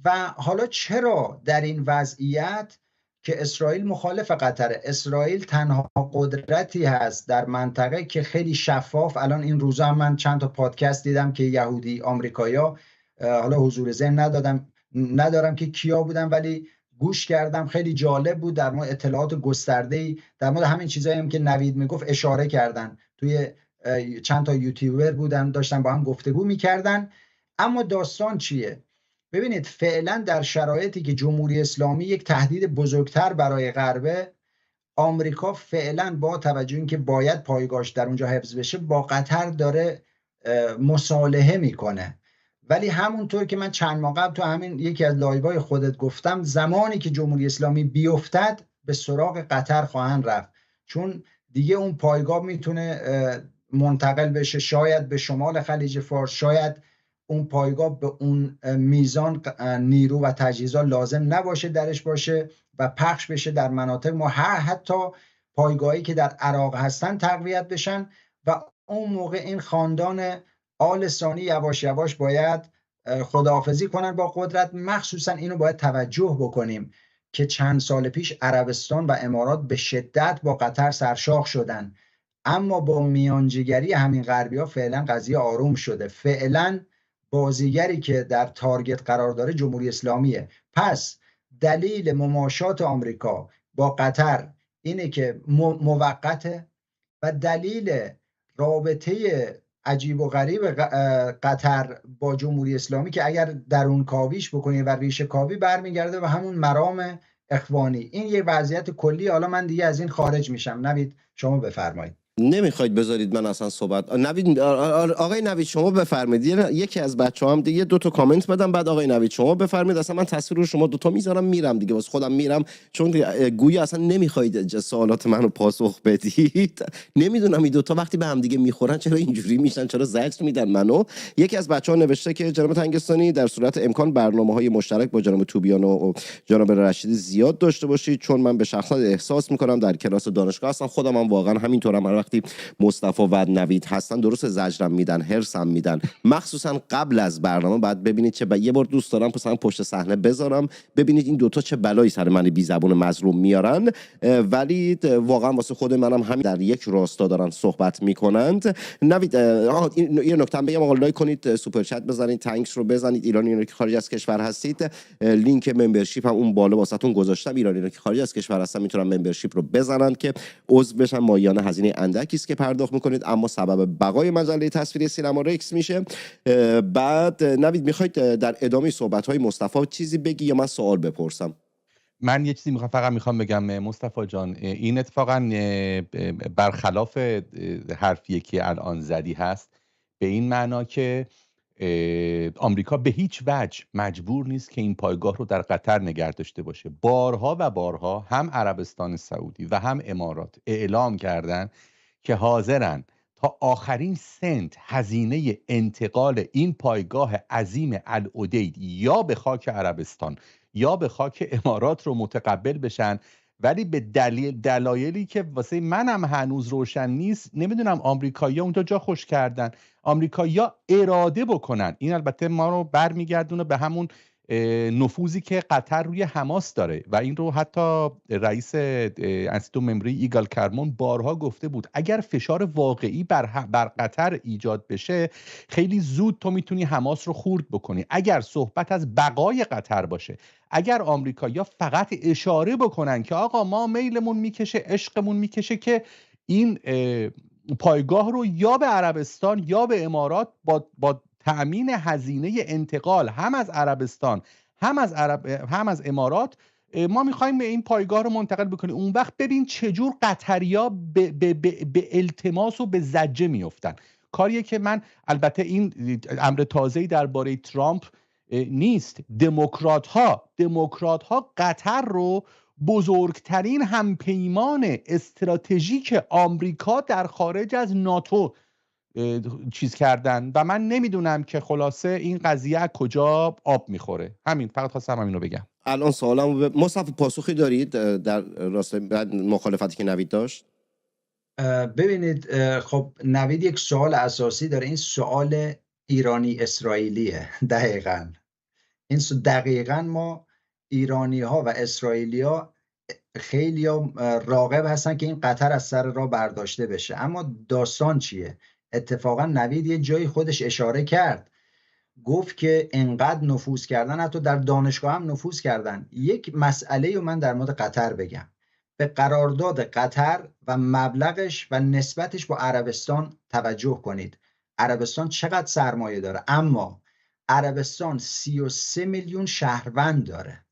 و حالا چرا در این وضعیت که اسرائیل مخالف قطره، اسرائیل تنها قدرتی هست در منطقه که خیلی شفاف، الان این روزا هم من چند تا پادکست دیدم که یهودی آمریکایی‌ها، حالا حضور ذهن ندارم که کیا بودن ولی گوش کردم، خیلی جالب بود، در مورد اطلاعات گسترده‌ای در مورد همین چیزایی هم که نوید میگفت اشاره کردن. توی چند تا یوتیوبر بودن داشتن با هم گفتگو میکردن. اما داستان چیه؟ ببینید فعلا در شرایطی که جمهوری اسلامی یک تهدید بزرگتر برای غربه، آمریکا فعلا با توجه اینکه باید پایگاهش در اونجا حفظ بشه با قطر داره مصالحه میکنه. ولی همونطور که من چند ماه قبل تو همین یکی از لایوهای خودت گفتم، زمانی که جمهوری اسلامی بیفتد به سراغ قطر خواهند رفت، چون دیگه اون پایگاه میتونه منتقل بشه شاید به شمال خلیج فارس، شاید اون پایگاه به اون میزان نیرو و تجهیزات لازم نباشه درش باشه و پخش بشه در مناطق ما، حتی پایگاهی که در عراق هستن تقویت بشن و اون موقع این خاندان آل ثانی یواش یواش باید خداحافظی کنن با قدرت. مخصوصا اینو باید توجه بکنیم که چند سال پیش عربستان و امارات به شدت با قطر سرشاخ شدن، اما با میانجیگری همین غربی‌ها فعلا قضیه آروم شده. فعلا بازیگری که در تارگت قرار داره جمهوری اسلامیه. پس دلیل مماشات آمریکا با قطر اینه که موقته، و دلیل رابطه عجیب و غریب قطر با جمهوری اسلامی که اگر درون کاویش بکنی و ریشه کاوی برمیگرده و همون مرام اخوانی. این یه وضعیت کلی. حالا من دیگه از این خارج میشم. نوید شما بفرمایید. نمیخواید بذارید من اصلا صحبت نوید آقای نوید شما بفرمایید. یکی از بچه‌ها هم دیگه 2 تا کامنت بدم، بعد آقای نوید شما بفرمایید. اصلا من تصویر رو شما 2 تا میذارم میرم دیگه، واسه خودم میرم، چون گویا اصلا نمیخواید سوالات منو پاسخ بدید. نمیدونم این 2 تا وقتی به هم دیگه میخورن چرا اینجوری میشن، چرا زجر میدن منو. یکی از بچه‌ها نوشته که جناب تنگستانی در صورت امکان برنامه‌های مشترک با جناب توبیان و جناب رشیدی زیاد داشته باشید، چون من به شخصا احساس میکنم در کلاس دانشگاه هستم، خودم هم واقعا همینطورم، هر وقتی مصطفی و نوید هستن درست زجرم میدن، هرسم میدن، مخصوصا قبل از برنامه. بعد ببینید چه یه بار دوست دارم پشت صحنه بذارم ببینید این 2 تا چه بلایی سر من بی زبون مظلوم میارن، ولی واقعا واسه خود منم همین در یک راستا دارن صحبت میکنند. نوید یه نکته بگم، آقا لایک کنید، سوپر چت بزنید، تانکس رو بزنید. ایرانیان که خارج از کشور هستید لینک ممبرشیپ هم اون بالا واسهتون گذاشتم. ایرانیان که خارج از کشور هستن میتونن ممبرشیپ رو بزنن که عضو بشن. مایانه هزینه اندکی است که پرداخت میکنید، اما سبب بقای مجله تصویری سینما رکس میشه. بعد نوید میخواید در ادامه صحبت‌های مصطفی چیزی بگی یا من سوال بپرسم؟ من یه چیزی فقط میخوام بگم مصطفی جان، این اتفاقا برخلاف حرفی که الان زدی هست، به این معنا که آمریکا به هیچ وجه مجبور نیست که این پایگاه رو در قطر نگه داشته باشه. بارها و بارها هم عربستان سعودی و هم امارات اعلام کردن که حاضرن تا آخرین سنت هزینه انتقال این پایگاه عظیم العدید یا به خاک عربستان یا به خاک امارات رو متقبل بشن، ولی به دلایلی که واسه منم هنوز روشن نیست. نمیدونم آمریکایی‌ها اونجا جا خوش کردن، آمریکایی‌ها اراده بکنن. این البته ما رو برمیگردونه به همون نفوذی که قطر روی حماس داره و این رو حتی رئیس انستیتو ممری ایگال کرمون بارها گفته بود. اگر فشار واقعی بر قطر ایجاد بشه خیلی زود تو میتونی حماس رو خورد بکنی. اگر صحبت از بقای قطر باشه، اگر آمریکایی‌ها فقط اشاره بکنن که آقا ما میلمون میکشه، عشقمون میکشه که این پایگاه رو یا به عربستان یا به امارات با تأمین هزینه انتقال هم از عربستان هم از امارات ما میخوایم این پایگاه رو منتقل بکنیم، اون وقت ببین چجور قطریا به التماس و به زجه میفتن. کاریه که من البته این امر تازه‌ای درباره ترامپ نیست. دموکرات ها قطر رو بزرگترین همپیمان استراتژیک آمریکا در خارج از ناتو چیز کردن و من نمیدونم که خلاصه این قضیه کجا آب میخوره. همین، فقط خواستم همین رو بگم. الان سوالم مصطفی پاسخی دارید در راست مخالفتی که نوید داشت؟ ببینید، خب نوید یک سوال اساسی داره. این سوال ایرانی اسرائیلیه. دقیقاً ما ایرانی ها و اسرائیلی ها خیلی راغب هستن که این قطر از سر راه برداشته بشه. اما داستان چیه؟ اتفاقا نوید یه جایی خودش اشاره کرد، گفت که انقدر نفوذ کردن، حتی در دانشگاه هم نفوذ کردن. یک مسئله رو من در مورد قطر بگم. به قرارداد قطر و مبلغش و نسبتش با عربستان توجه کنید. عربستان چقدر سرمایه داره، اما عربستان 33 میلیون شهروند داره.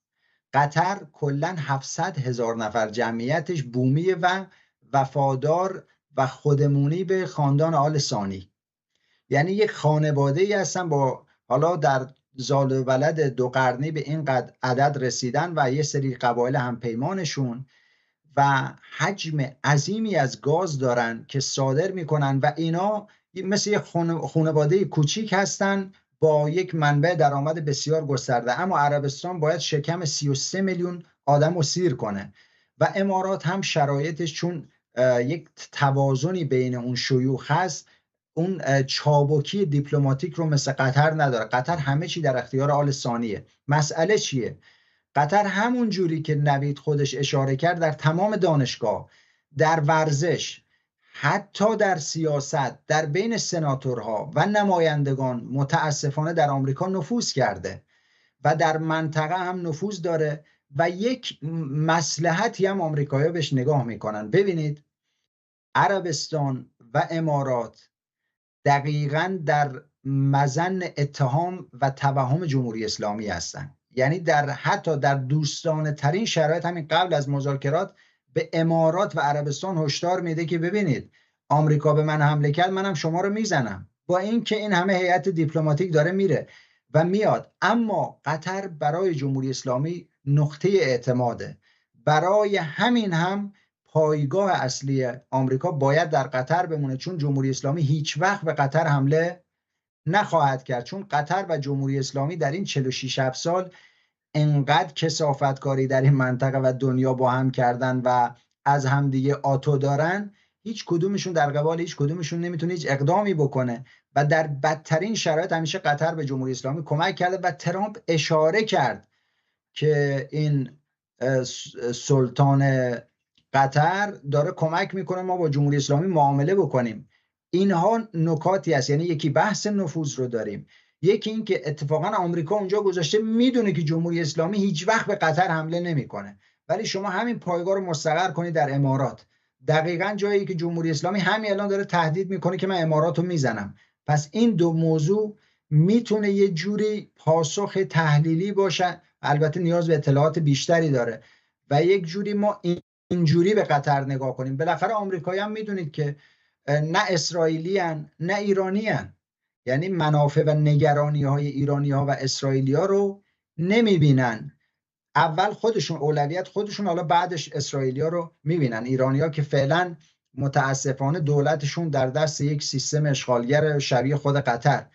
قطر کلاً 700,000 نفر جمعیتش، بومی و وفادار و خودمونی به خاندان آل ثانی. یعنی یک خانواده ای هستن با حالا در زال و ولد 2 قرنی به این عدد رسیدن و یه سری قبایل همپیمانشون و حجم عظیمی از گاز دارن که صادر میکنن و اینا مثل یک خانواده کوچیک هستن با یک منبع درآمد بسیار گسترده. اما عربستان باید شکم 33 میلیون آدم رو سیر کنه و امارات هم شرایطش چون یک توازنی بین اون شیوخ هست، اون چابکی دیپلماتیک رو مثل قطر نداره. قطر همه چی در اختیار آل ثانیه. مسئله چیه؟ قطر همون جوری که نوید خودش اشاره کرد در تمام دانشگاه، در ورزش، حتی در سیاست، در بین سناتورها و نمایندگان متاسفانه در آمریکا نفوذ کرده و در منطقه هم نفوذ داره و یک مصلحتی هم آمریکایی‌ها بهش نگاه میکنن. ببینید عربستان و امارات دقیقاً در مظن اتهام و توهم جمهوری اسلامی هستند. یعنی حتی در دوستانه ترین شرایط، همین قبل از مذاکرات، به امارات و عربستان هشدار میده که ببینید آمریکا به من حمله کرد، منم شما رو میزنم، با اینکه این همه هیئت دیپلماتیک داره میره و میاد. اما قطر برای جمهوری اسلامی نقطه اعتماده. برای همین هم پایگاه اصلی آمریکا باید در قطر بمونه، چون جمهوری اسلامی هیچ وقت به قطر حمله نخواهد کرد، چون قطر و جمهوری اسلامی در این 46 سال انقدر کثافتکاری در این منطقه و دنیا با هم کردن و از همدیگه آتو دارن، هیچ کدومشون در قبال هیچ کدومشون نمیتونه هیچ اقدامی بکنه و در بدترین شرایط همیشه قطر به جمهوری اسلامی کمک کرده و ترامپ اشاره کرد که این سلطان قطر داره کمک میکنه ما با جمهوری اسلامی معامله بکنیم. اینها نکاتی است. یعنی یکی بحث نفوذ رو داریم، یکی این که اتفاقا آمریکا اونجا گذاشته میدونه که جمهوری اسلامی هیچ وقت به قطر حمله نمیکنه، ولی شما همین پایگاه رو مستقر کنید در امارات، دقیقاً جایی که جمهوری اسلامی همین الان داره تهدید میکنه که من امارات رو میزنم. پس این دو موضوع میتونه یه جوری پاسخ تحلیلی باشه، البته نیاز به اطلاعات بیشتری داره، و یک جوری ما اینجوری به قطر نگاه کنیم. بالاخره آمریکایی هم میدونید که نه اسرائیلی هن نه ایرانی هن. یعنی منافع و نگرانی های ایرانی ها و اسرائیلی ها رو نمیبینن. اول خودشون اولویت خودشون، حالا بعدش اسرائیلی ها رو میبینن. ایرانی ها که فعلا متاسفانه دولتشون در دست یک سیستم اشغالگر شبیه خود قطر.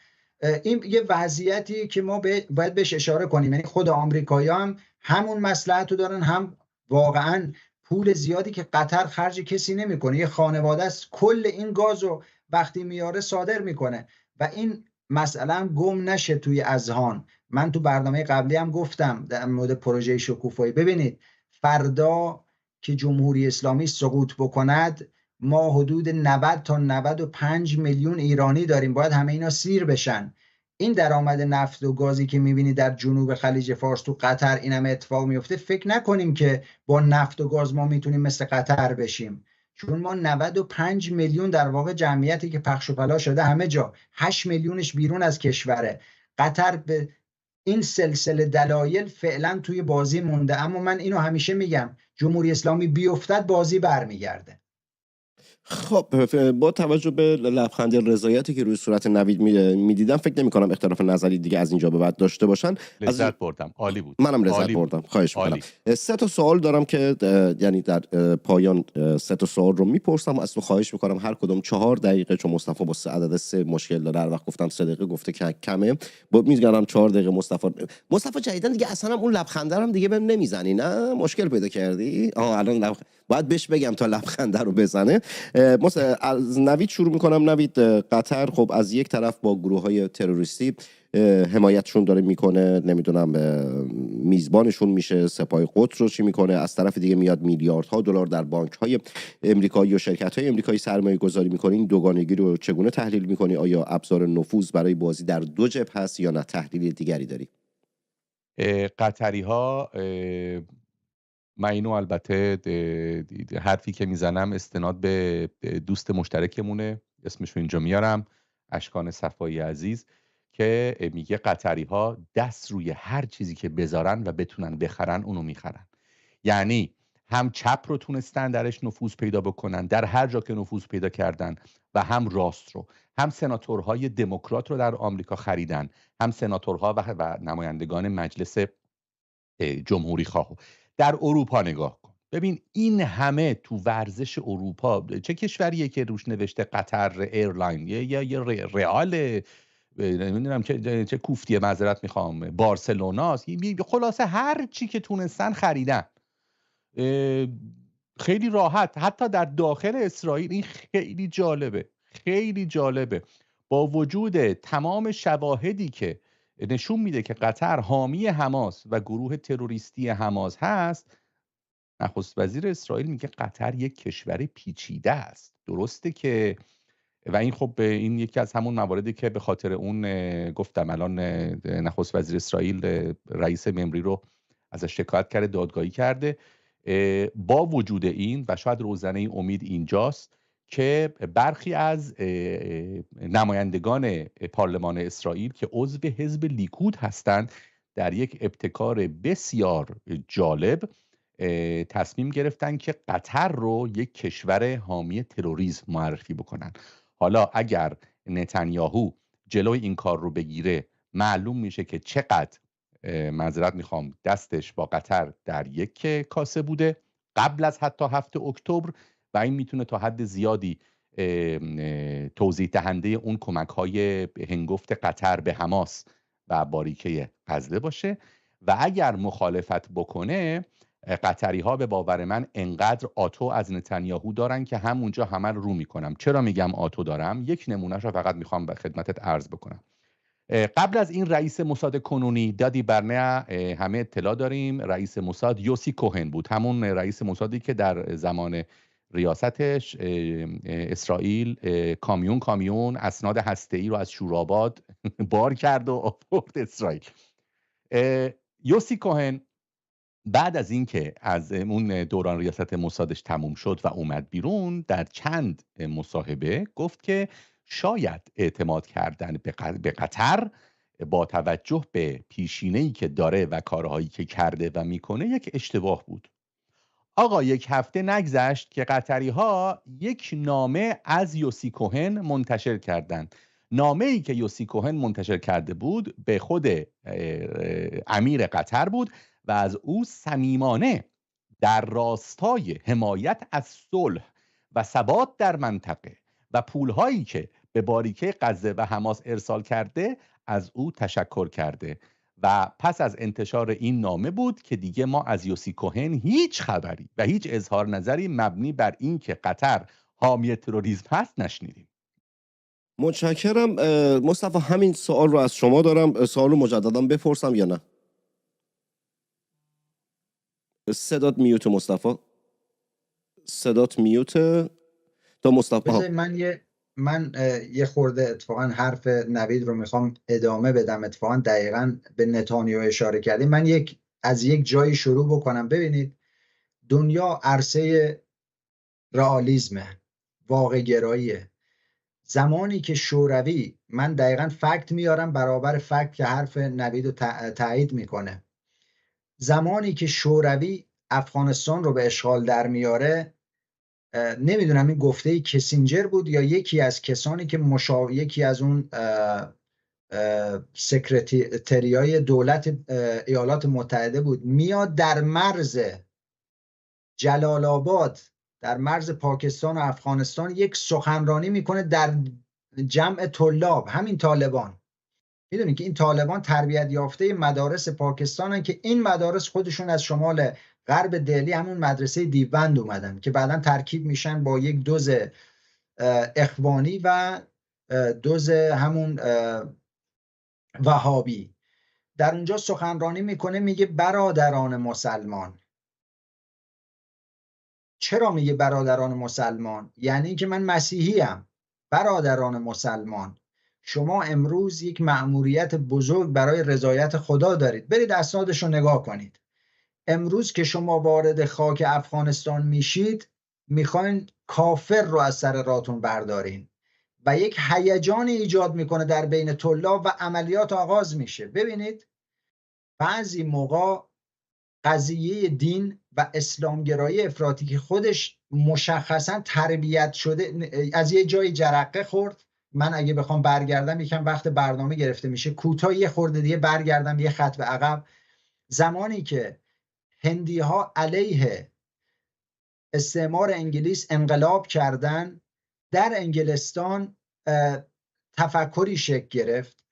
این یه وضعیتی که ما باید بهش اشاره کنیم. یعنی خود آمریکایی هم همون مصلحت رو دارن، هم واقعا پول زیادی که قطر خرج کسی نمیکنه. یه خانواده است کل این گاز رو وقتی میاره صادر میکنه و این مسئله گم نشه توی اذهان. من تو برنامه قبلی هم گفتم در مورد پروژه شکوفایی، ببینید فردا که جمهوری اسلامی سقوط بکند ما حدود 90 تا 95 میلیون ایرانی داریم، باید همه اینا سیر بشن. این درآمد نفت و گازی که میبینی در جنوب خلیج فارس تو قطر این همه اتفاق میفته، فکر نکنیم که با نفت و گاز ما میتونیم مثل قطر بشیم، چون ما 95 میلیون در واقع جمعیتی که پخش و پلا شده همه جا، 8 میلیونش بیرون از کشوره. قطر به این سلسله دلایل فعلا توی بازی مونده، اما من اینو همیشه میگم جمهوری اسلامی بیفتد بازی برمیگرده. خب با توجه به لبخند رضایتی که روی صورت نوید میدیدم فکر نمی کنم اختلاف نظری دیگه از اینجا به بعد داشته باشن. لذت بردم، عالی بود. منم لذت بردم. خواهش می‌کنم. 3 تا سوال دارم که یعنی در پایان 3 تا سوال رو میپرسم، از تو خواهش میکنم هر کدوم 4 دقیقه، چون مصطفی با عدد 3 مشکل داره، هر وقت گفتم 3 دقیقه گفته که کمه، میگم 4 دقیقه. مصطفی جدیدن دیگه اصلا اون لبخنده رو دیگه بهم نمیزنی، نه مشکل پیدا کردی؟ الان باید بهش بگم تا لبخنده رو بزنه. از نوید شروع میکنم. نوید، قطر خب از یک طرف با گروه‌های تروریستی حمایتشون داره میکنه، نمیدونم میزبانشون میشه، سپاه قدس رو چی میکنه، از طرف دیگه میاد میلیاردها دلار در بانک‌های امریکایی و شرکت‌های امریکایی سرمایه گذاری میکنه. این دوگانگی رو چگونه تحلیل میکنی؟ آیا ابزار نفوذ برای بازی در دو جبهه هست یا نه تحلیل دیگری داری؟ قطری‌ها، من اینو البته حرفی که میزنم استناد به دوست مشترکمونه، اسمشو اینجا میارم، اشکان صفایی عزیز، که میگه قطری‌ها دست روی هر چیزی که بذارن و بتونن بخرن اونو میخرن. یعنی هم چپ رو تونستن درش نفوذ پیدا بکنن در هر جا که نفوذ پیدا کردن، و هم راست رو، هم سناتورهای دموکرات رو در آمریکا خریدن، هم سناتورها و نمایندگان مجلس جمهوری خواه. در اروپا نگاه کن، ببین این همه تو ورزش اروپا، چه کشوریه که روش نوشته قطر ایرلاین یا رئال، نمیدونم چه کوفتیه، معذرت میخوام، بارسلوناست، خلاصه هر چی که تونستن خریدن خیلی راحت. حتی در داخل اسرائیل این خیلی جالبه، خیلی جالبه. با وجود تمام شواهدی که نشون میده که قطر حامی حماس و گروه تروریستی حماس هست، نخست وزیر اسرائیل میگه قطر یک کشور پیچیده است. درسته که و این خب این یکی از همون مواردی که به خاطر اون گفتم الان نخست وزیر اسرائیل رئیس ممری رو ازش شکایت کرده، دادگاهی کرده. با وجود این و شاید روزنه امید اینجاست که برخی از نمایندگان پارلمان اسرائیل که عضو حزب لیکود هستند در یک ابتکار بسیار جالب تصمیم گرفتن که قطر رو یک کشور حامی تروریسم معرفی بکنن. حالا اگر نتانیاهو جلوی این کار رو بگیره، معلوم میشه که چقدر معذرت میخوام دستش با قطر در یک کاسه بوده قبل از حتی 7 اکتبر و این میتونه تا حد زیادی توضیح دهنده اون کمک‌های هنگفت قطر به حماس و باریکه غزه باشه. و اگر مخالفت بکنه، قطری ها به باور من انقدر آتو از نتانیاهو دارن که همونجا همه رو میکنم. چرا میگم آتو دارم؟ یک نمونهش رو فقط میخوام به خدمتت عرض بکنم. قبل از این رئیس موساد کنونی دادی برنه، همه اطلاع داریم، رئیس موساد یوسی کوهن بود، همون رئیس موسادی که در زمان ریاستش اسرائیل کامیون اسناد هسته‌ای رو از شوراباد بار کرد و آورد اسرائیل. یوسی کوهن بعد از اینکه از اون دوران ریاست موسادش تموم شد و اومد بیرون، در چند مصاحبه گفت که شاید اعتماد کردن به قطر با توجه به پیشینه‌ای که داره و کارهایی که کرده و میکنه یک اشتباه بود. آقا یک هفته نگذشت که قطری ها یک نامه از یوسی کوهن منتشر کردند. نامه‌ای که یوسی کوهن منتشر کرده بود به خود امیر قطر بود و از او صمیمانه در راستای حمایت از صلح و ثبات در منطقه و پولهایی که به باریکه غزه و حماس ارسال کرده از او تشکر کرده. و پس از انتشار این نامه بود که دیگه ما از یوسی کوهن هیچ خبری و هیچ اظهار نظری مبنی بر این که قطر حامی تروریسم هست نشنیدیم. متشکرم. مصطفی همین سوال رو از شما دارم، سوال رو مجددا بپرسم یا نه؟ صدات میوت مصطفی، صدات میوت. تا مصطفی من یه خورده اتفاقا حرف نوید رو میخوام ادامه بدم. اتفاقا دقیقا به نتانیاهو اشاره کردیم. من از یک جایی شروع بکنم. ببینید دنیا عرصه رئالیسمه، واقع گراییه. زمانی که شوروی، من دقیقا فکت میارم برابر فکت که حرف نوید رو تایید میکنه، زمانی که شوروی افغانستان رو به اشغال در میاره، نمیدونم این گفته کسینجر بود یا یکی از کسانی که یکی از اون سکرتریای دولت ایالات متحده بود، میاد در مرز جلال آباد، در مرز پاکستان و افغانستان یک سخنرانی میکنه در جمع طلاب، همین طالبان. میدونید که این طالبان تربیت یافته مدارس پاکستانن که این مدارس خودشون از شمال غرب دهلی، همون مدرسه دیوبند اومدن که بعداً ترکیب میشن با یک دوز اخوانی و دوز همون وهابی. در اونجا سخنرانی میکنه، میگه برادران مسلمان. چرا میگه برادران مسلمان؟ یعنی که من مسیحیم. برادران مسلمان، شما امروز یک مأموریت بزرگ برای رضایت خدا دارید. برید اسنادش رو نگاه کنید. امروز که شما وارد خاک افغانستان میشید، میخواین کافر رو از سر راتون بردارین و یک هیجان ایجاد میکنه در بین طلاب و عملیات آغاز میشه. ببینید بعضی موقع قضیه دین و اسلامگرایی افراطی که خودش مشخصا تربیت شده، از یه جایی جرقه خورد. من اگه بخوام برگردم، یکم وقت برنامه گرفته میشه، کوتاه یه خورده دیگه برگردم یه خط به عقب. زمانی که هندی ها علیه استعمار انگلیس انقلاب کردن، در انگلستان تفکری شکل گرفت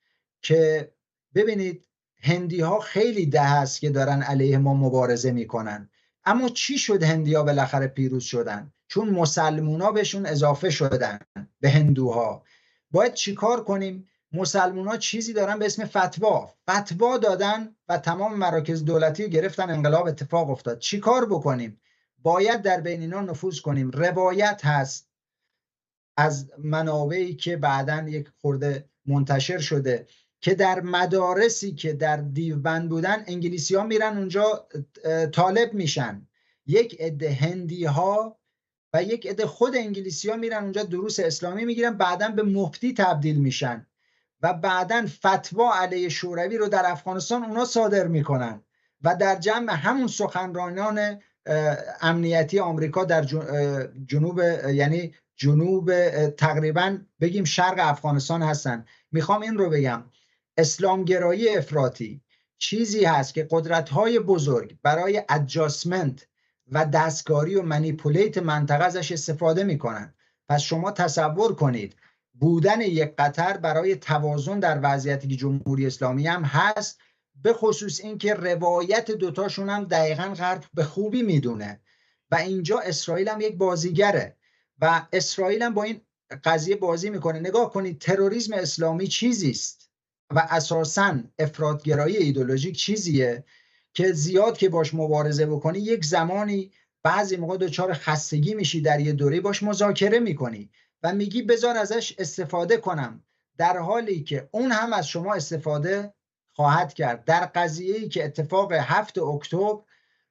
که ببینید هندی ها خیلی ده هست که دارن علیه ما مبارزه میکنن، اما چی شد؟ هندی ها بالاخره پیروز شدن، چون مسلمونا بهشون اضافه شدن، به هندوها. باید چیکار کنیم؟ مسلمونا چیزی دارن به اسم فتوا دادن و تمام مراکز دولتی رو گرفتن، انقلاب اتفاق افتاد. چیکار بکنیم؟ باید در بین اینا نفوذ کنیم. روایت هست از منابعی که بعداً یک خورده منتشر شده که در مدارسی که در دیوبند بودن انگلیسی ها میرن اونجا طالب میشن، یک عده هندی ها و یک عده خود انگلیسی ها میرن اونجا دروس اسلامی میگیرن، بعداً به مفتی تبدیل میشن و بعداً فتوا علیه شوروی رو در افغانستان اونا صادر میکنن و در جمع همون سخنرانان امنیتی آمریکا در جنوب، یعنی جنوب تقریبا بگیم شرق افغانستان هستن. میخوام این رو بگم، اسلامگرایی افراطی چیزی هست که قدرت‌های بزرگ برای ادجاستمنت و دستکاری و منیپولیت منطقه ازش استفاده میکنن. پس شما تصور کنید بودن یک قطر برای توازن در وضعیتی که جمهوری اسلامی هم هست، به خصوص این که روایت دوتاشون هم دقیقاً غرب به خوبی میدونه و اینجا اسرائیل هم یک بازیگره و اسرائیل هم با این قضیه بازی میکنه. نگاه کنید تروریسم اسلامی چیزیست و اساساً افراطگرایی ایدئولوژیک چیزیه که زیاد که باش مبارزه بکنی یک زمانی بعضی موقع دچار خستگی میشی، در یه دوره باش مذاکره میکنی و میگی بذار ازش استفاده کنم، در حالی که اون هم از شما استفاده خواهد کرد. در قضیه‌ای که اتفاق 7 اکتبر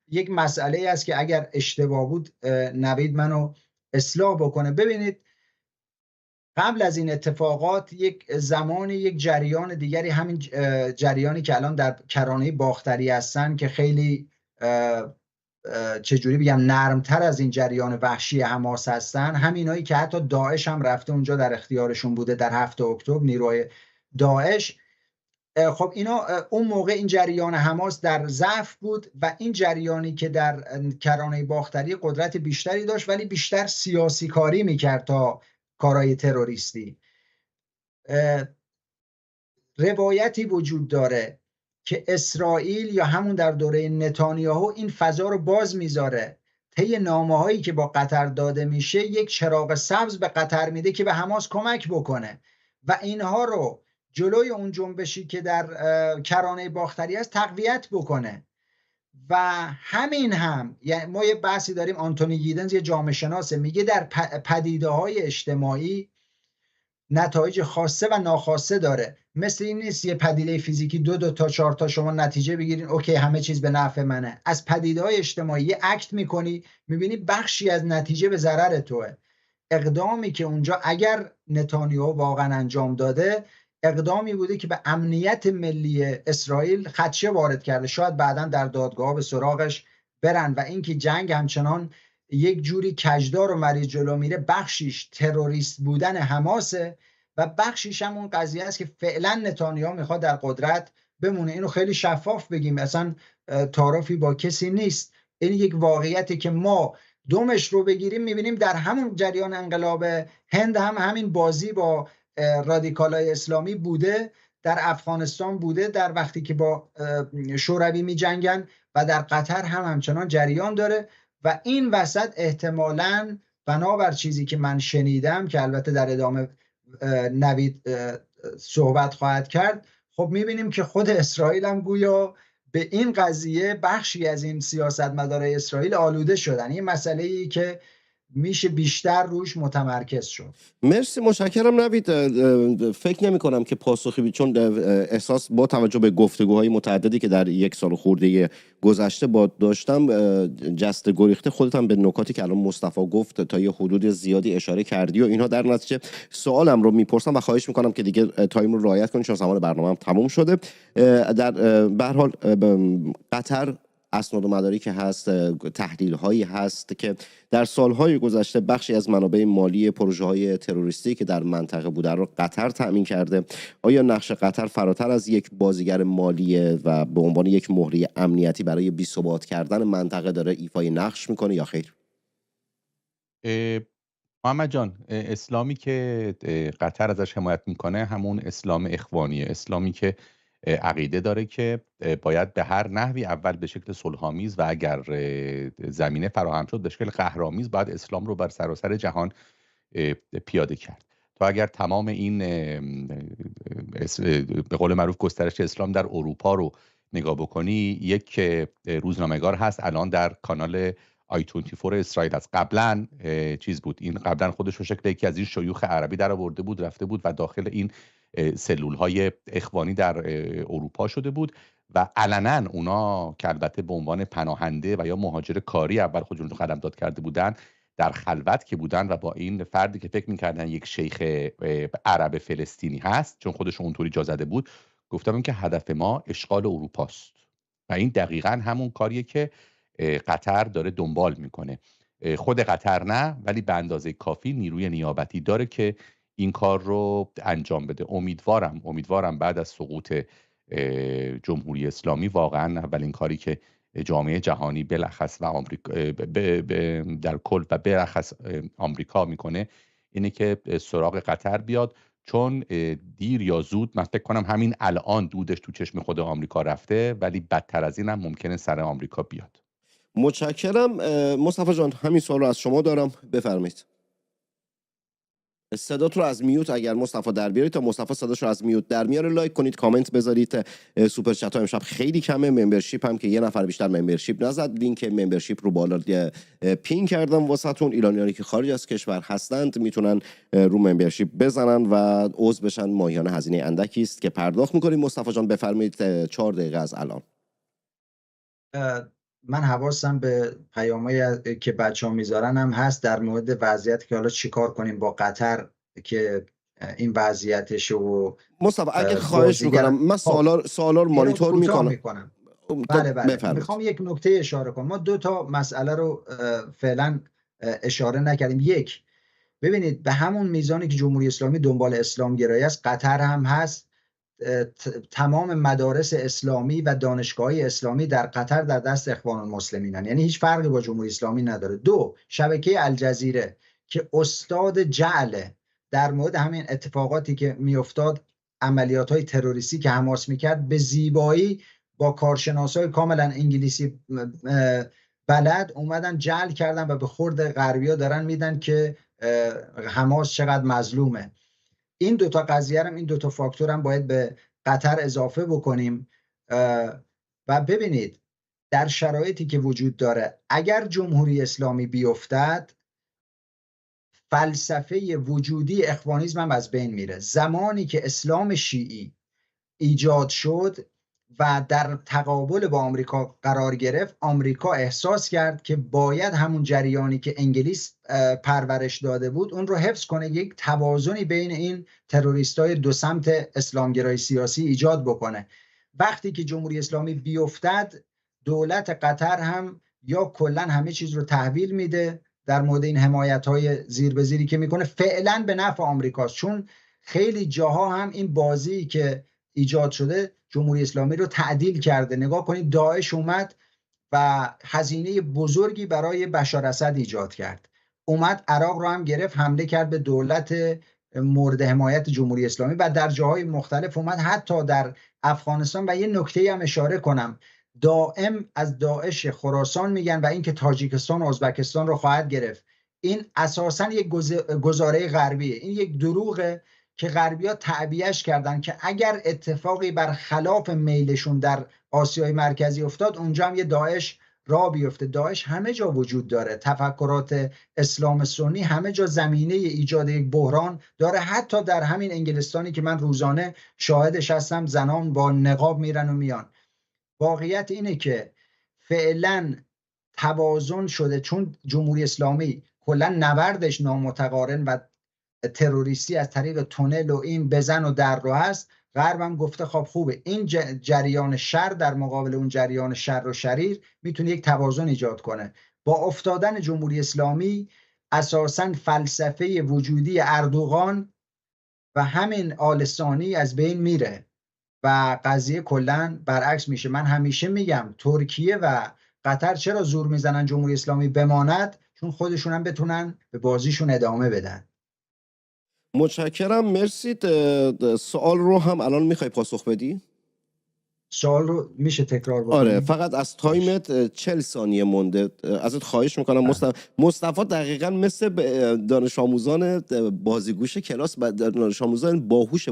یک مسئله است که اگر اشتباه بود نوید منو اصلاح بکنه. ببینید قبل از این اتفاقات یک زمانی یک جریان دیگری، همین جریانی که الان در کرانه باختری هستن که خیلی چجوری بگم نرمتر از این جریان وحشی حماس هستن، همینایی که حتی داعش هم رفته اونجا در اختیارشون بوده در 7 اکتبر نیروهای داعش. خب اینا اون موقع این جریان حماس در ضعف بود و این جریانی که در کرانه باختری قدرت بیشتری داشت ولی بیشتر سیاسی کاری میکرد تا کارهای تروریستی. روایتی وجود داره که اسرائیل یا همون در دوره نتانیاهو این فضا رو باز میذاره، طی نامه‌هایی که با قطر داده میشه یک چراغ سبز به قطر میده که به حماس کمک بکنه و اینها رو جلوی اون جنبشی که در کرانه باختری است تقویت بکنه. و همین هم یعنی ما یه بحثی داریم، آنتونی گیدنز یه جامعه شناسه، میگه در پدیده‌های اجتماعی نتایج خاصه و ناخواسته داره. مثل این نیست یه پدیده فیزیکی 2 تا 4 تا شما نتیجه بگیرین اوکی همه چیز به نفع منه. از پدیده‌های اجتماعی یه اکت میکنی میبینی بخشی از نتیجه به ضرر توه. اقدامی که اونجا اگر نتانیاهو واقعا انجام داده اقدامی بوده که به امنیت ملی اسرائیل خدشه وارد کرده، شاید بعداً در دادگاه به سراغش برن. و اینکه جنگ همچنان یک جوری کجدار و مریض جلو میره، بخشیش تروریست بودن حماسه و بخشیش هم اون قضیه است که فعلا نتانیاهو میخواد در قدرت بمونه. اینو خیلی شفاف بگیم، اصلا تعارفی با کسی نیست. این یک واقعیتی که ما دومش رو بگیریم میبینیم در همون جریان انقلاب هند هم همین بازی با رادیکالای اسلامی بوده، در افغانستان بوده در وقتی که با شوروی می جنگن و در قطر هم همچنان جریان داره. و این وسط احتمالاً بنابر چیزی که من شنیدم که البته در ادامه نوید صحبت خواهد کرد، خب میبینیم که خود اسرائیل هم گویا به این قضیه بخشی از این سیاستمدارای اسرائیل آلوده شدن. این مسئله‌ای که میشه بیشتر روش متمرکز شد. مرسی، متشکرم نوید. فکر نمی کنم که پاسخی بید، چون احساس با توجه به گفتگوهای متعددی که در 1 سال خورده گذشته با داشتم جست گریخته خودت هم به نکاتی که الان مصطفی گفت تا یه حدود زیادی اشاره کردی و اینها. در نتیجه سوالم رو میپرسم و خواهش میکنم که دیگه تایم رو رعایت کنید چون زمان برنامه هم تموم شده. در به هر حال قطر اسناد و مدارکی هست، تحلیل هایی هست که در سالهای گذشته بخشی از منابع مالی پروژه های تروریستی که در منطقه بوده رو قطر تأمین کرده. آیا نقش قطر فراتر از یک بازیگر مالی و به عنوان یک مهره امنیتی برای بی‌ثبات کردن منطقه داره ایفای نقش میکنه یا خیر؟ محمد جان، اسلامی که قطر ازش حمایت میکنه همون اسلام اخوانیه، اسلامی که عقیده داره که باید به هر نحوی اول به شکل صلح‌آمیز و اگر زمینه فراهم شد به شکل قهرآمیز باید اسلام رو بر سراسر جهان پیاده کرد. تا اگر تمام این به قول معروف گسترش اسلام در اروپا رو نگاه بکنی، یک روزنامه‌نگار هست الان در کانال i24 اسرائیل هست، قبلا چیز بود، این قبلا خودش رو شکل یکی از این شیوخ عربی در آورده بود، رفته بود و داخل این سلول‌های اخوانی در اروپا شده بود و علنا اونا که البته به عنوان پناهنده و یا مهاجر کاری اول خودشون رو قلمداد کرده بودن، در خلوت که بودن و با این فردی که فکر می‌کردن یک شیخ عرب فلسطینی هست، چون خودش اونطوری جا زده بود، گفتم که هدف ما اشغال اروپاست و این دقیقاً همون کاریه که قطر داره دنبال میکنه. خود قطر نه، ولی به اندازه کافی نیروی نیابتی داره که این کار رو انجام بده. امیدوارم بعد از سقوط جمهوری اسلامی واقعا اولین کاری که جامعه جهانی بلخص و آمریکا در کل و بلخص آمریکا میکنه اینه که سراغ قطر بیاد، چون دیر یا زود من فکر کنم همین الان دودش تو چشم خود آمریکا رفته، ولی بدتر از این هم ممکنه سر آمریکا بیاد. متشکرم. مصطفی جان همین سوال رو از شما دارم، بفرمایید. صدات رو از میوت اگر مصطفی در بیارید، تا مصطفی صداش رو از میوت در میاره لایک کنید، کامنت بذارید. سوپر چت ها امشب خیلی کمه، ممبرشیپ هم که یه نفر بیشتر ممبرشیپ نزد، لینک ممبرشیپ رو بالا پین کردم واسهتون. ایرانیانی که خارج از کشور هستند میتونن رو ممبرشیپ بزنن و عضو بشن، ماهیانه هزینه اندکی است که پرداخت میکنید. مصطفی جان بفرمایید، 4 دقیقه از الان. من حواسم به پیامایی که بچه‌ها میذارن هم هست در مورد وضعیتی که حالا چیکار کنیم با قطر که این وضعیتش و مصطفی اگه خواهش میکنم، من سوالا رو مانیتور میکنم. بله. میخوام یک نکته اشاره کنم. ما 2 تا مسئله رو فعلا اشاره نکردیم. یک، ببینید به همون میزانی که جمهوری اسلامی دنبال اسلام گرایی است، قطر هم هست. تمام مدارس اسلامی و دانشگاه‌های اسلامی در قطر در دست اخوان المسلمینن، یعنی هیچ فرقی با جمهوری اسلامی نداره. 2، شبکه الجزیره که استاد جعله در مورد همین اتفاقاتی که میافتاد، عملیات‌های تروریستی که حماس میکرد، به زیبایی با کارشناسای کاملا انگلیسی بلد اومدن جعل کردن و به خورد غربی‌ها دارن میدن که حماس چقدر مظلومه. این 2 تا قضیه هم، این 2 تا فاکتور هم باید به قطر اضافه بکنیم. و ببینید در شرایطی که وجود داره، اگر جمهوری اسلامی بیفتد، فلسفه وجودی اخوانیسم هم از بین میره. زمانی که اسلام شیعی ایجاد شد و در تقابل با آمریکا قرار گرفت، آمریکا احساس کرد که باید همون جریانی که انگلیس پرورش داده بود اون رو حفظ کنه، یک توازنی بین این تروریستای 2 سمت اسلامگرای سیاسی ایجاد بکنه. وقتی که جمهوری اسلامی بیفتد، دولت قطر هم یا کلا همه چیز رو تحویل میده در مورد این حمایت‌های زیر به زیری که میکنه، فعلا به نفع آمریکاست، چون خیلی جاها هم این بازی که ایجاد شده جمهوری اسلامی رو تعدیل کرده. نگاه کنید داعش اومد و هزینه بزرگی برای بشار اسد ایجاد کرد، اومد عراق رو هم گرفت، حمله کرد به دولت مورد حمایت جمهوری اسلامی و در جاهای مختلف اومد، حتی در افغانستان. و یه نکته هم اشاره کنم، دائم از داعش خراسان میگن و اینکه تاجیکستان و ازبکستان رو خواهد گرفت. این اساساً یک گزاره غربیه، این یک دروغه که غربی‌ها تعبیه‌اش کردن که اگر اتفاقی برخلاف میلشون در آسیای مرکزی افتاد، اونجا هم یه داعش راه بیفته. داعش همه جا وجود داره، تفکرات اسلام سنی همه جا زمینه ایجاد یک بحران داره، حتی در همین انگلستانی که من روزانه شاهدش هستم، زنان با نقاب میرن و میان. واقعیت اینه که فعلا توازن شده، چون جمهوری اسلامی کلا نبردش نامتقارن و تروریستی از طریق تونل و این بزن و در رو هست. غرب هم گفته خب خوبه، این جریان شر در مقابل اون جریان شر و شریر میتونه یک توازن ایجاد کنه. با افتادن جمهوری اسلامی اساساً فلسفه وجودی اردوغان و همین آل ثانی از بین میره و قضیه کلا برعکس میشه. من همیشه میگم ترکیه و قطر چرا زور میزنن جمهوری اسلامی بماند؟ چون خودشون هم بتونن به بازیشون ادامه بدن. متشکرم، مرسی. سوال رو هم الان میخوای پاسخ بدی؟ سوال رو میشه تکرار بکنی؟ آره فقط از تایمت 40 ثانیه مونده، ازت خواهش میکنم. مصطفی دقیقا مثل دانش آموزان بازیگوش کلاس و دانش آموزان باهوش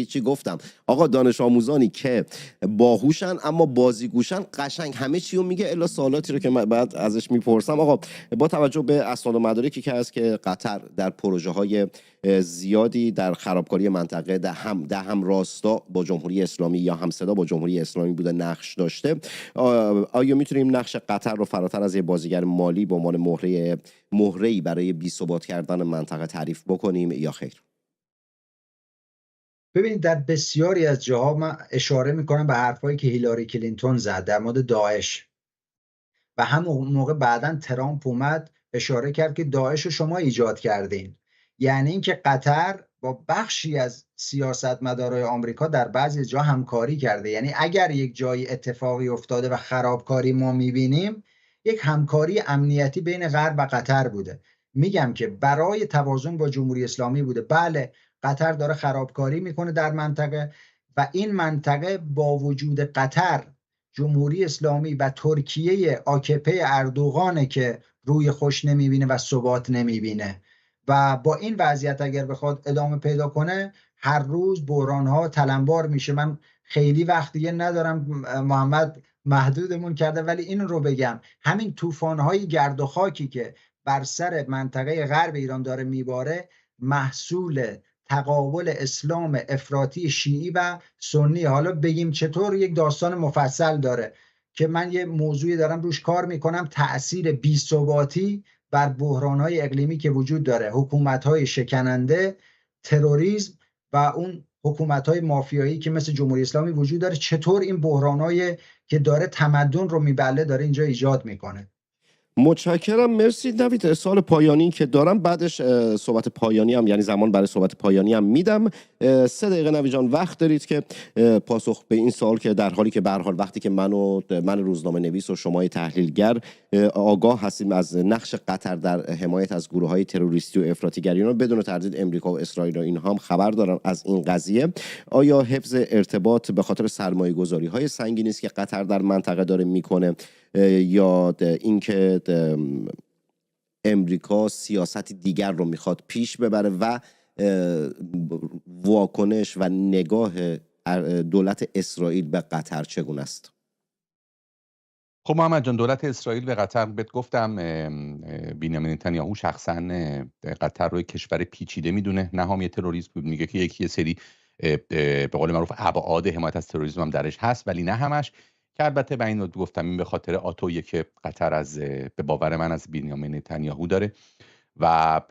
چی گفتم آقا، دانش آموزانی که باهوشن اما بازیگوشن قشنگ همه چی رو میگه الا سوالاتی رو که من بعد ازش میپرسم. آقا با توجه به اسناد و مدارکی که هست که قطر در پروژه های زیادی در خرابکاری منطقه در هم راستا با جمهوری اسلامی یا هم صدا با جمهوری اسلامی بوده نقش داشته، آیا میتونیم نقش قطر رو فراتر از یه بازیگر مالی به عنوان مهره‌ای برای بی‌ثبات کردن منطقه تعریف بکنیم یا خیر؟ ببینید در بسیاری از جاها من اشاره میکنم به حرفایی که هیلاری کلینتون زد در مورد داعش و همون موقع بعداً ترامپ اومد اشاره کرد که داعش رو شما ایجاد کردین. یعنی اینکه قطر با بخشی از سیاستمدارای آمریکا در بعضی جا همکاری کرده. یعنی اگر یک جایی اتفاقی افتاده و خرابکاری ما میبینیم، یک همکاری امنیتی بین غرب و قطر بوده. میگم که برای توازن با جمهوری اسلامی بوده. بله قطر داره خرابکاری میکنه در منطقه و این منطقه با وجود قطر، جمهوری اسلامی و ترکیه AKP اردوغانه که روی خوش نمیبینه و ثبات نمیبینه و با این وضعیت اگر بخواد ادامه پیدا کنه هر روز بحران‌ها تلمبار میشه. من خیلی وقت دیگه ندارم، محمد محدودمون کرده، ولی این رو بگم همین طوفان‌های گرد و خاکی که بر سر منطقه غرب ایران داره میباره محصول تقابل اسلام افراطی شیعی و سنی. حالا بگیم چطور، یک داستان مفصل داره که من یه موضوعی دارم روش کار میکنم، تأثیر بی‌ثباتی بر بحران‌های اقلیمی که وجود داره، حکومت‌های شکننده، تروریسم و اون حکومت‌های مافیایی که مثل جمهوری اسلامی وجود داره، چطور این بحران‌های که داره تمدن رو میبله داره اینجا ایجاد میکنه. متشکرم، مرسی نوید. سوال پایانی که دارم بعدش صحبت پایانی هم، یعنی زمان برای صحبت پایانی هم میدم. 3 دقیقه نوید جان وقت دارید که پاسخ به این سوال که در حالی که به هر حال وقتی که من روزنامه نویس و شما تحلیلگر آگاه هستیم از نقش قطر در حمایت از گروه‌های تروریستی و افراطی‌گرایانه، بدون تردید امریکا و اسرائیل و اینها هم خبر دارن از این قضیه. آیا حفظ ارتباط به خاطر سرمایه‌گذاری‌های سنگینی است که قطر در منطقه داره میکنه یا اینکه امریکا سیاست دیگر رو میخواد پیش ببره و واکنش و نگاه دولت اسرائیل به قطر چگونه است؟ خب محمد جان، دولت اسرائیل به قطر بهت گفتم بنیامین نتانیاهو شخصا قطر رو کشور پیچیده میدونه، نه حامی تروریسم بود، میگه که یه سری به قول معروف ابعاد حمایت از تروریسم هم درش هست ولی نه همش، که البته به این گفتم این به خاطر آتویی که قطر از به باور من از بنیامین نتانیاهو داره و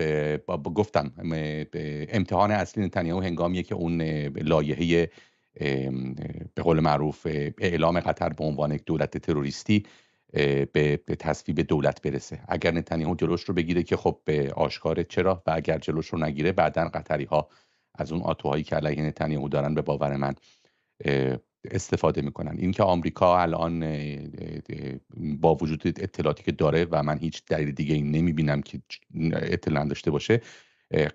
گفتم امتحان اصلی نتانیاهو هنگامیه که اون لایحه به قول معروف اعلام قطر به عنوان یک دولت تروریستی به تصویب دولت برسه. اگر نتانیاهو جلوش رو بگیره که خب به آشکاره چرا، و اگر جلوش رو نگیره بعدن قطری ها از اون آتوهایی که علیه نتانیاهو دارن به باور من استفاده میکنن. این که آمریکا الان با وجود اطلاعاتی که داره و من هیچ دلیل دیگه این نمیبینم که اطلاع داشته باشه،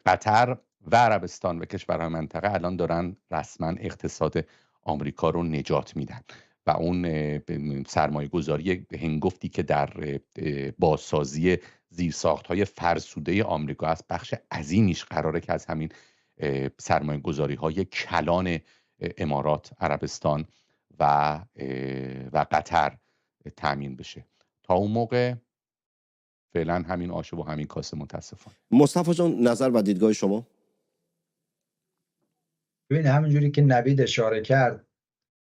قطر و عربستان و کشورهای منطقه الان دارن رسما اقتصاد آمریکا رو نجات میدن و اون سرمایه گذاری هنگفتی که در بازسازی زیرساختهای فرسوده آمریکا است، بخش عظیمیش قراره که از همین سرمایه گذاری های کلان امارات، عربستان و قطر تامین بشه. تا اون موقع فعلا همین آش و همین کاسه متاسفانه. مصطفی جان نظر و دیدگاه شما؟ ببین همینجوری که نوید اشاره کرد،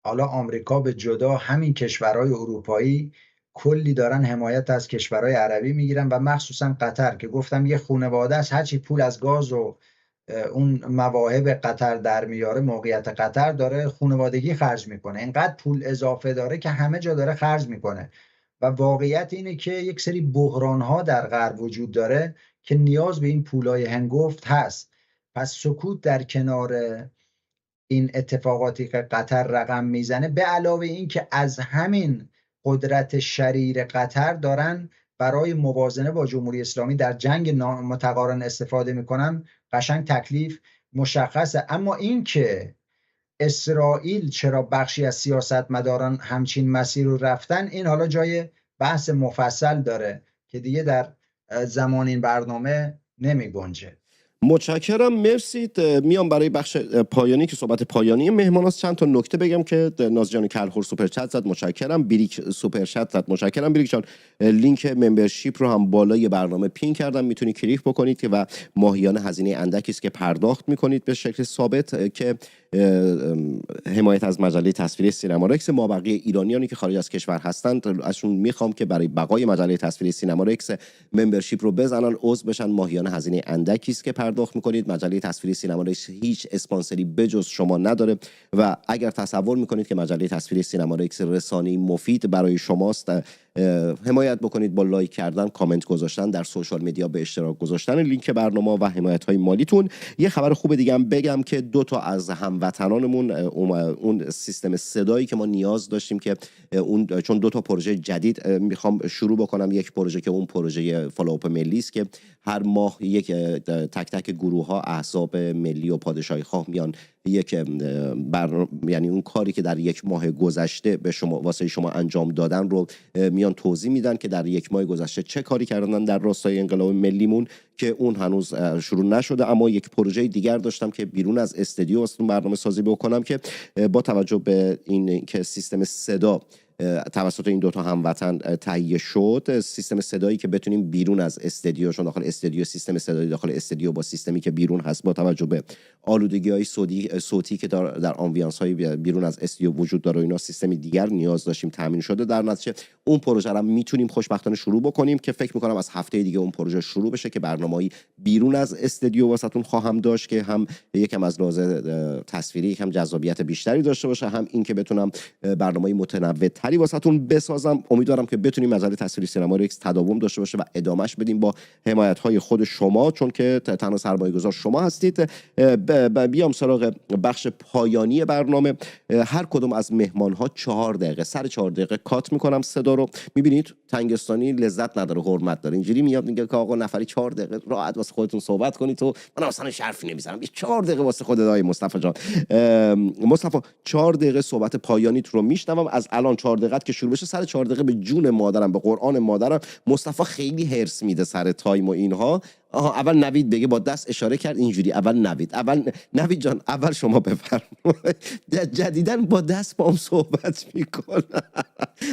حالا آمریکا به جدا همین کشورهای اروپایی کلی دارن حمایت از کشورهای عربی میگیرن و مخصوصا قطر که گفتم یه خانواده است، هرچی پول از گاز و اون مواهب قطر در میاره، موقعیت قطر داره خانوادگی خرج میکنه، اینقدر پول اضافه داره که همه جا داره خرج میکنه و واقعیت اینه که یک سری بحران‌ها در غرب وجود داره که نیاز به این پولای هنگفت هست. پس سکوت در کنار این اتفاقاتی که قطر رقم میزنه، به علاوه این که از همین قدرت شریر قطر دارن برای موازنه با جمهوری اسلامی در جنگ متقارن استفاده میکنن، قشنگ تکلیف مشخصه. اما این که اسرائیل چرا بخشی از سیاستمداران همچین مسیر رو رفتن، این حالا جای بحث مفصل داره که دیگه در زمان این برنامه نمی گنجه. متشکرم، مرسی. میام برای بخش پایانی که صحبت پایانی مهمان است چند تا نکته بگم که نازجان کلهور سوپر چت زد، متشکرم. بریک سوپر چت زد، متشکرم بریک جان. لینک ممبرشیپ رو هم بالای برنامه پین کردم، میتونید کلیک بکنید که و ماهیانه هزینه اندکی است که پرداخت میکنید به شکل ثابت که حمایت از مجله تصویری سینما رکس. ما بقیه ایرانیانی که خارج از کشور هستند ازشون میخوام که برای بقای مجله تصویری سینما رکس ممبرشیپ رو بزنن، عضو بشن. ماهیانه هزینه اندکی است که پرداخت میکنید. مجله تصویری سینما رکس هیچ اسپانسری بجز شما نداره و اگر تصور میکنید که مجله تصویری سینما رکس رسانه‌ای مفید برای شماست، حمایت بکنید با لایک کردن، کامنت گذاشتن، در سوشال مدیا به اشتراک گذاشتن لینک برنامه و حمایت های مالیتون. یه خبر خوب دیگه هم بگم که 2 تا از هموطنانمون اون سیستم صدایی که ما نیاز داشتیم که چون 2 تا پروژه جدید میخوام شروع بکنم. یک پروژه که اون پروژه فالوآپ ملی است که هر ماه یک تک تک گروه ها احزاب ملی و پادشاهی خواه میان یک یعنی اون کاری که در یک ماه گذشته به شما واسه شما انجام دادن رو میان توضیح میدن که در یک ماه گذشته چه کاری کردن در راستای انقلاب ملیمون، که اون هنوز شروع نشده. اما یک پروژه دیگر داشتم که بیرون از استودیو واسه برنامه سازی بکنم که با توجه به این که سیستم صدا توسط این 2 تا هموطن تهیه شد، سیستم صدایی که بتونیم بیرون از استودیو، چون داخل استودیو سیستم صدایی داخل استودیو با سیستمی که بیرون هست با توجه به آلودگی‌های صوتی که در آمبیانس‌های بیرون از استودیو وجود داره، اینا سیستمی دیگر نیاز داشتیم تامین شده. در نتیجه اون پروژه رو میتونیم خوشبختانه شروع بکنیم که فکر می‌کنم از هفته دیگه اون پروژه شروع بشه که برنامه‌ای بیرون از استودیو واسهتون خواهم داشت که هم یکم از لحاظ تصویری یکم جذابیت بیشتری داشته باشه، هم این که بتونم برنامه‌ای متنوع تری واسهتون بسازم. امیدوارم که بتونیم مجله تصویری سینما رکس تداوم داشته باشه و ادامهش بدیم با حمایت‌های خود شما، چون که تنها سرمایه‌گذار شما هستید. بیام سراغ بخش پایانی برنامه. هر کدوم از مهمان‌ها 4 دقیقه، سر 4 دقیقه کات می‌کنم صدا رو. می‌بینید تنگستانی لذت نداره، حرمت داره. اینجوری میاد میگه که آقا نفری 4 دقیقه راحت واسه خودتون صحبت کنید تو من اصلا حرفی نمی‌زنم. 4 دقیقه واسه خودت آقای مصطفی جان. مصطفی 4 دقیقه صحبت پایانیت رو میشنوم. از الان 4 دقیقه که شروع بشه، سر 4 دقیقه به جون مادرم، به قرآن مادرم، مصطفی خیلی هرس میده سر تایم و اینها. اول نوید بگه، با دست اشاره کرد اینجوری. اول نوید جان اول شما بفرمایید. جدیداً با دست با هم صحبت میکنه.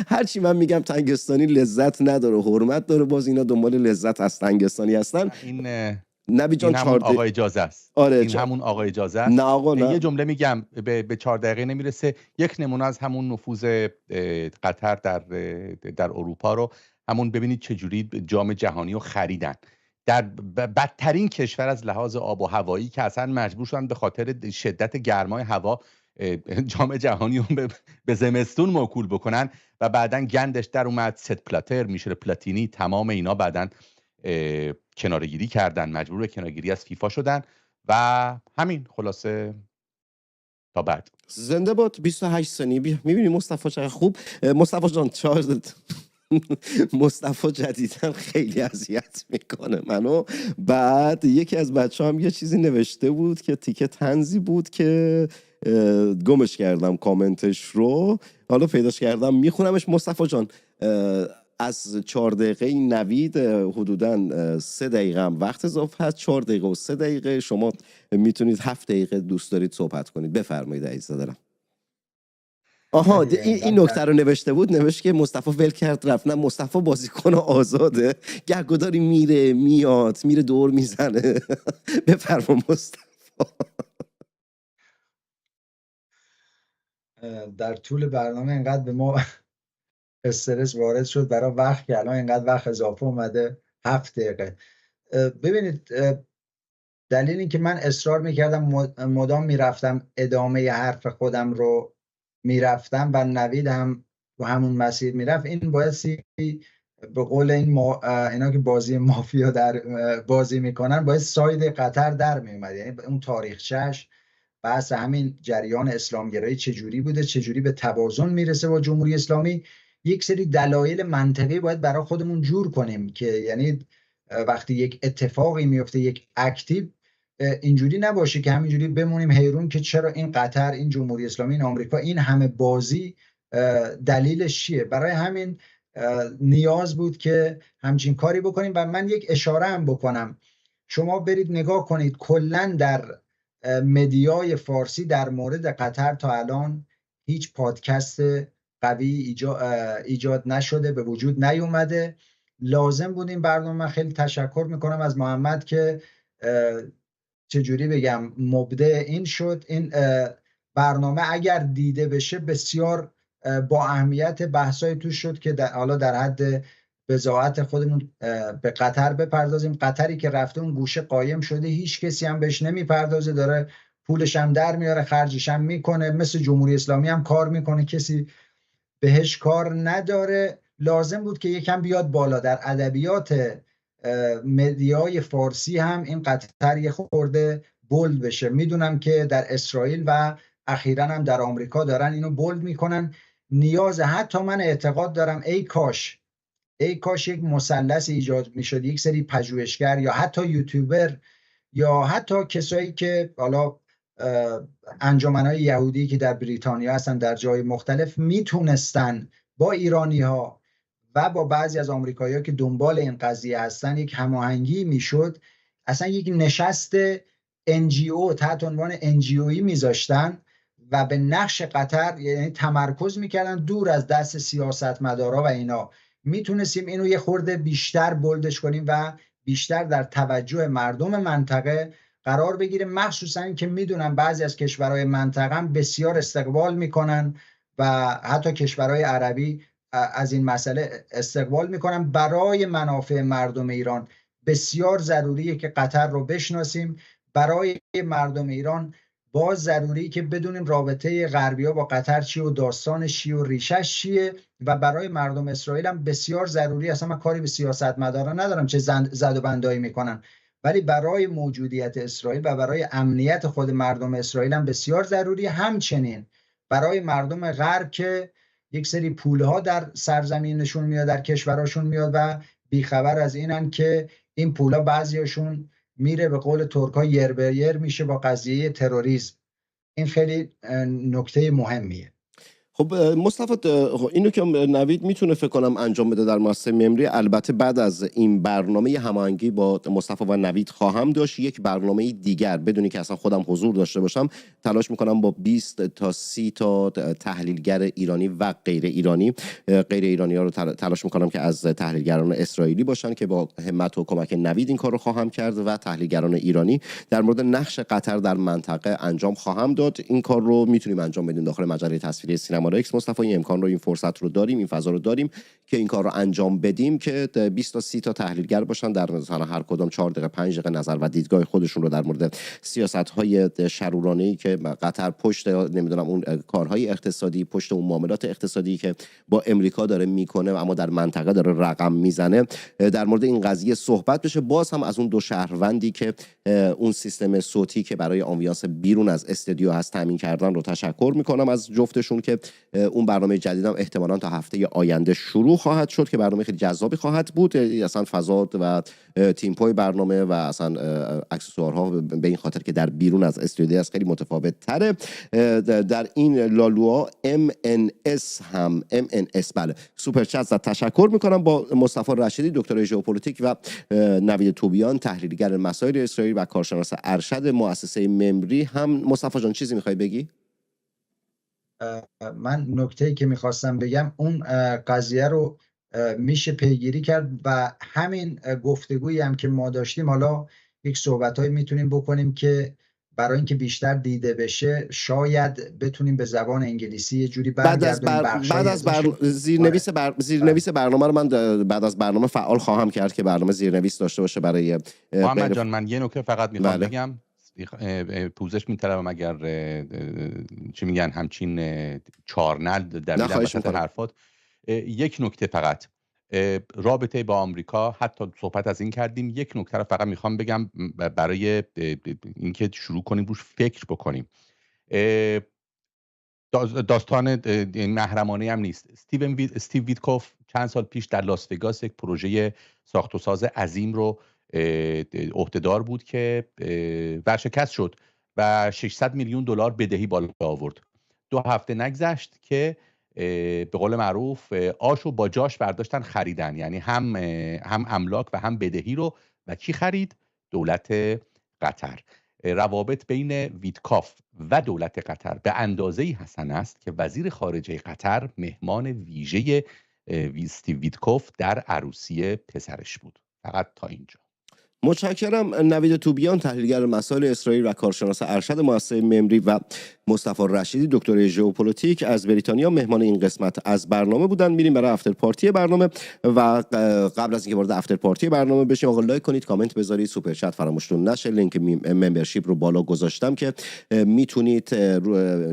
هرچی من میگم تنگستانی لذت نداره، حرمت داره، باز اینا دنبال لذت از تنگستانی هستن. نبی جان همون آقا اجازه است. آره این همون آقا اجازه است. نه آقا نه. یه جمله میگم به 4 دقیقه نمیرسه. یک نمونه از همون نفوذ قطر در اروپا رو همون ببینید چجوری جام جهانی رو خریدن در بدترین کشور از لحاظ آب و هوایی که اصلا مجبور شدن به خاطر شدت گرمای هوا جام جهانی رو به زمستون موکول بکنن و بعدن گندش در اومد، ست پلاتر میشه پلاتینی، تمام اینا بعدن کنارگیری کردن، مجبور به کنارگیری از فیفا شدن و همین خلاصه تا بعد. زنده باد 28 ثانیه. میبینی مصطفی چقدر خوب. مصطفی جان مصطفی جدیدن خیلی اذیت میکنه منو. بعد یکی از بچه هم یه چیزی نوشته بود که تیکه طنزی بود که گمش کردم کامنتش رو، حالا پیداش کردم میخونمش. مصطفی جان از 4 دقیقه نوید حدوداً 3 دقیقه هم وقت اضافه هست. 4 دقیقه و 3 دقیقه شما میتونید 7 دقیقه دوست دارید صحبت کنید. بفرمایید عزیز دلم. آها این نکته رو نوشته بود، نوشت که مصطفی ول کرد رفت. نه، مصطفی بازیکن آزاده، گهگداری میره میاد، میره دور میزنه. بفرما مصطفی. در طول برنامه اینقدر به ما استرس وارد شد برای وقت که الان اینقدر وقت اضافه اومده 7 دقیقه. ببینید دلیل این که من اصرار میکردم مدام میرفتم ادامه حرف خودم رو میرفتم و نوید هم و همون مسیر میرفت، این باعثی به قول اینا که بازی مافیا در بازی میکنن باعث ساید قطر در میومد. یعنی اون تاریخچه‌اش بحث همین جریان اسلامگرایی چجوری بوده، چجوری به توازن میرسه با جمهوری اسلامی. یک سری دلایل منطقی باید برای خودمون جور کنیم که یعنی وقتی یک اتفاقی میفته، یک اکتیو، اینجوری نباشه که همینجوری بمونیم حیرون که چرا این قطر، این جمهوری اسلامی، این آمریکا، این همه بازی دلیلش چیه. برای همین نیاز بود که همچین کاری بکنیم. و من یک اشاره هم بکنم، شما برید نگاه کنید کلا در مدیای فارسی در مورد قطر تا الان هیچ پادکست قوی ایجاد نشده، به وجود نیومده. لازم بود این برنامه. من خیلی تشکر میکنم از محمد که چجوری بگم مبدع این شد. این برنامه اگر دیده بشه بسیار با اهمیت، بحثای توش شد که حالا در حد بضاعت خودمون به قطر بپردازیم. قطری که رفته اون گوشه قایم شده، هیچ کسی هم بهش نمیپردازه، داره پولش هم در میاره، خرجش هم میکنه، مثل جمهوری اسلامی هم کار میکنه، کسی بهش کار نداره. لازم بود که یکم بیاد بالا. در ادبیات مدیای فارسی هم این قطر یه خورده بولد بشه. میدونم که در اسرائیل و اخیراً هم در آمریکا دارن اینو بولد میکنن. نیاز، حتی من اعتقاد دارم ای کاش یک مثلث ایجاد میشد، یک سری پژوهشگر یا حتی یوتیوبر یا حتی کسایی که حالا انجمنهای یهودی که در بریتانیا هستن، در جای مختلف، میتونستن با ایرانی ها و با بعضی از آمریکایی‌ها که دنبال این قضیه هستن یک هماهنگی میشد، اصلا یک نشست NGO تحت عنوان NGOیی میذاشتن و به نقش قطر یعنی تمرکز میکردن دور از دست سیاستمدارا و اینا. میتونستیم اینو یه خورده بیشتر بولدش کنیم و بیشتر در توجه مردم منطقه قرار بگیره، مخصوصا این که میدونم بعضی از کشورهای منطقه هم بسیار استقبال میکنن و حتی کشورهای عربی از این مسئله استقبال میکنن. برای منافع مردم ایران بسیار ضروریه که قطر رو بشناسیم. برای مردم ایران باز ضروری که بدونیم رابطه غربی‌ها با قطر چیه و داستانش چیه و ریشش چیه. و برای مردم اسرائیل هم بسیار ضروری، اصلا من کاری به سیاستمدارا ندارم چه زد و بندایی میکنن، ولی برای موجودیت اسرائیل و برای امنیت خود مردم اسرائیل هم بسیار ضروری. همچنین برای مردم غرب که یک سری پولها در سرزمینشون میاد، در کشورشون میاد و بیخبر از اینن که این پولا بعضیاشون میره به قول ترک‌ها یر به یر میشه با قضیه تروریسم. این خیلی نکته مهمیه. خب مصطفی، اینو که نوید میتونه فکر کنم انجام بده در مؤسسه ممری. البته بعد از این برنامه هماهنگی با مصطفی و نوید خواهم داشت یک برنامه دیگر، بدونی که اصلا خودم حضور داشته باشم. تلاش میکنم با 20 تا 30 تا تحلیلگر ایرانی و غیر ایرانی ها رو تلاش میکنم که از تحلیلگران اسرائیلی باشن که با همت و کمک نوید این کار رو خواهم کرد و تحلیلگران ایرانی در مورد نقش قطر در منطقه انجام خواهم داد. این کار رو میتونیم انجام بدیم داخل مجله تصویری سینما رکس. مصطفی این امکان رو، این فرصت رو داریم، این فضا رو داریم که این کار رو انجام بدیم که 20 تا 30 تا تحلیلگر باشن، در مثلا هر کدام 4 دقیقه 5 دقیقه نظر و دیدگاه خودشون رو در مورد سیاست‌های شرورانه‌ای که قطر پشت نمیدونم اون کارهای اقتصادی، پشت اون معاملات اقتصادی که با امریکا داره میکنه اما در منطقه داره رقم میزنه، در مورد این قضیه صحبت بشه. باز هم از اون دو شهروندی که اون سیستم صوتی که برای آمبیانس بیرون از استودیو هست تامین کردن رو تشکر میکنم از جفتشون که اون برنامه جدیدم احتمالاً تا هفته آینده شروع خواهد شد که برنامه خیلی جذابی خواهد بود. اصلا فضا و تیمپوی برنامه و اصلا اکسسوارها به این خاطر که در بیرون از استودیو است خیلی متفاوت تره. در این لالوها MNS بله سوپر چت زد. تشکر میکنم. با مصطفی رشیدی دکترای ژئوپلیتیک و نوید توبیان تحلیلگر مسائل اسرائیل و کارشناس ارشد مؤسسه ممری هم. مصطفی جان چیزی میخوای بگی؟ من نکته‌ای که میخواستم بگم اون قضیه رو میشه پیگیری کرد و همین گفتگویی هم که ما داشتیم، حالا یک صحبتایی میتونیم بکنیم که برای اینکه بیشتر دیده بشه شاید بتونیم به زبان انگلیسی یه جوری زیرنویس برنامه رو من بعد از برنامه فعال خواهم کرد که برنامه زیرنویس داشته باشه برای محمد جان. من یه نکته فقط میخوام بگم، پوزش میطلبم اگر چی میگن همچین چارنل در وسط حرفات. یک نکته فقط، رابطه با آمریکا، حتی صحبت از این کردیم، یک نکته رو فقط میخوام بگم برای اینکه شروع کنیم روش فکر بکنیم. داستان محرمانه هم نیست. استیو ویتکوف چند سال پیش در لاس وگاس یک پروژه ساخت و ساز عظیم رو عهدهدار بود که ورشکست شد و 600 میلیون دلار بدهی بالا آورد. 2 هفته نگذشت که به قول معروف آشو با جاش برداشتن خریدن، یعنی هم املاک و هم بدهی رو. و کی خرید؟ دولت قطر. روابط بین ویتکاف و دولت قطر به اندازه‌ای حسن است که وزیر خارجه قطر مهمان ویژه ویتکوف در عروسی پسرش بود. فقط تا اینجا. متشکرم. نوید توبیان، تحلیلگر مسائل اسرائیل و کارشناس ارشد مؤسسه ممری، و مصطفی رشیدی، دکترای ژئوپلیتیک از بریتانیا مهمان این قسمت از برنامه بودن. میریم برای افتر پارتی برنامه و قبل از اینکه وارد افتر پارتی برنامه بشیم، آقا لایک کنید، کامنت بذارید، سوپر چت فراموشتون نشه. لینک ممبرشیپ رو بالا گذاشتم که میتونید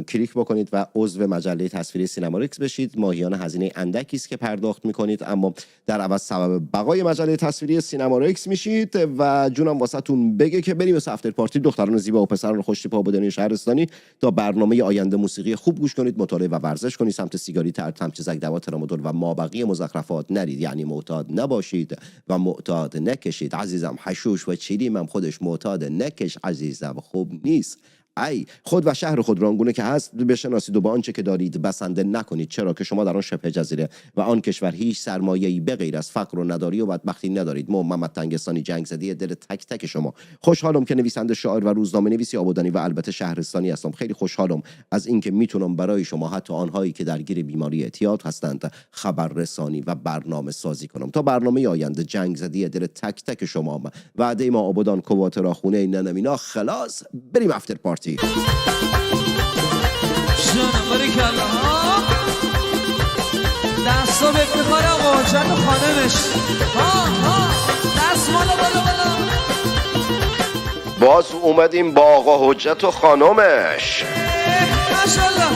کلیک بکنید و عضو مجله تصویری سینمارکس بشید. ماهیانه هزینه اندکی است که پرداخت میکنید، اما در عوض سبب بقای مجله تصویری سینمارکس میشید. و جونم واسهتون بگه که بریم واسه افتر پارتی دختران زیبا و پسران خوش‌تیپ آبادانی شهرستانی تا برنامه آینده موسیقی خوب گوش کنید، مطالعه و ورزش کنید، سمت سیگاری، تمچه، زگدوا، ترامادول و مابقی مزخرفات نرید. یعنی معتاد نباشید و معتاد نکشید. عزیزم حشوش و چیلیم هم خودش معتاد نکش عزیزم، خوب نیست. ای خود و شهر خود رانگونه که هست بشناسید و با آنچه که دارید بسنده نکنید، چرا که شما در آن شبه جزیره و آن کشور هیچ سرمایه‌ای به غیر از فقر و نداری و بدبختی ندارید. محمد تنگستانی، جنگ زده دل تک تک شما. خوشحالم که نویسنده، شاعر و روزنامه نویسی آبادانی و البته شهرستانی هستم. خیلی خوشحالم از اینکه میتونم برای شما، حتی آنهایی که درگیر بیماری اعتیاد هستند، خبررسانی و برنامه سازی کنم. تا برنامه آینده، جنگ زده دل تک تک شما. وعده ما آبادان کواترا خونه ننمینا. خلاص بریم افتر پارتی. جانم باریکلا ها، دستا به افتخار حجت خانمش. ها دست مالا بالا بالا. باز اومدیم با آقا حجت و خانمش. ماشاءالله.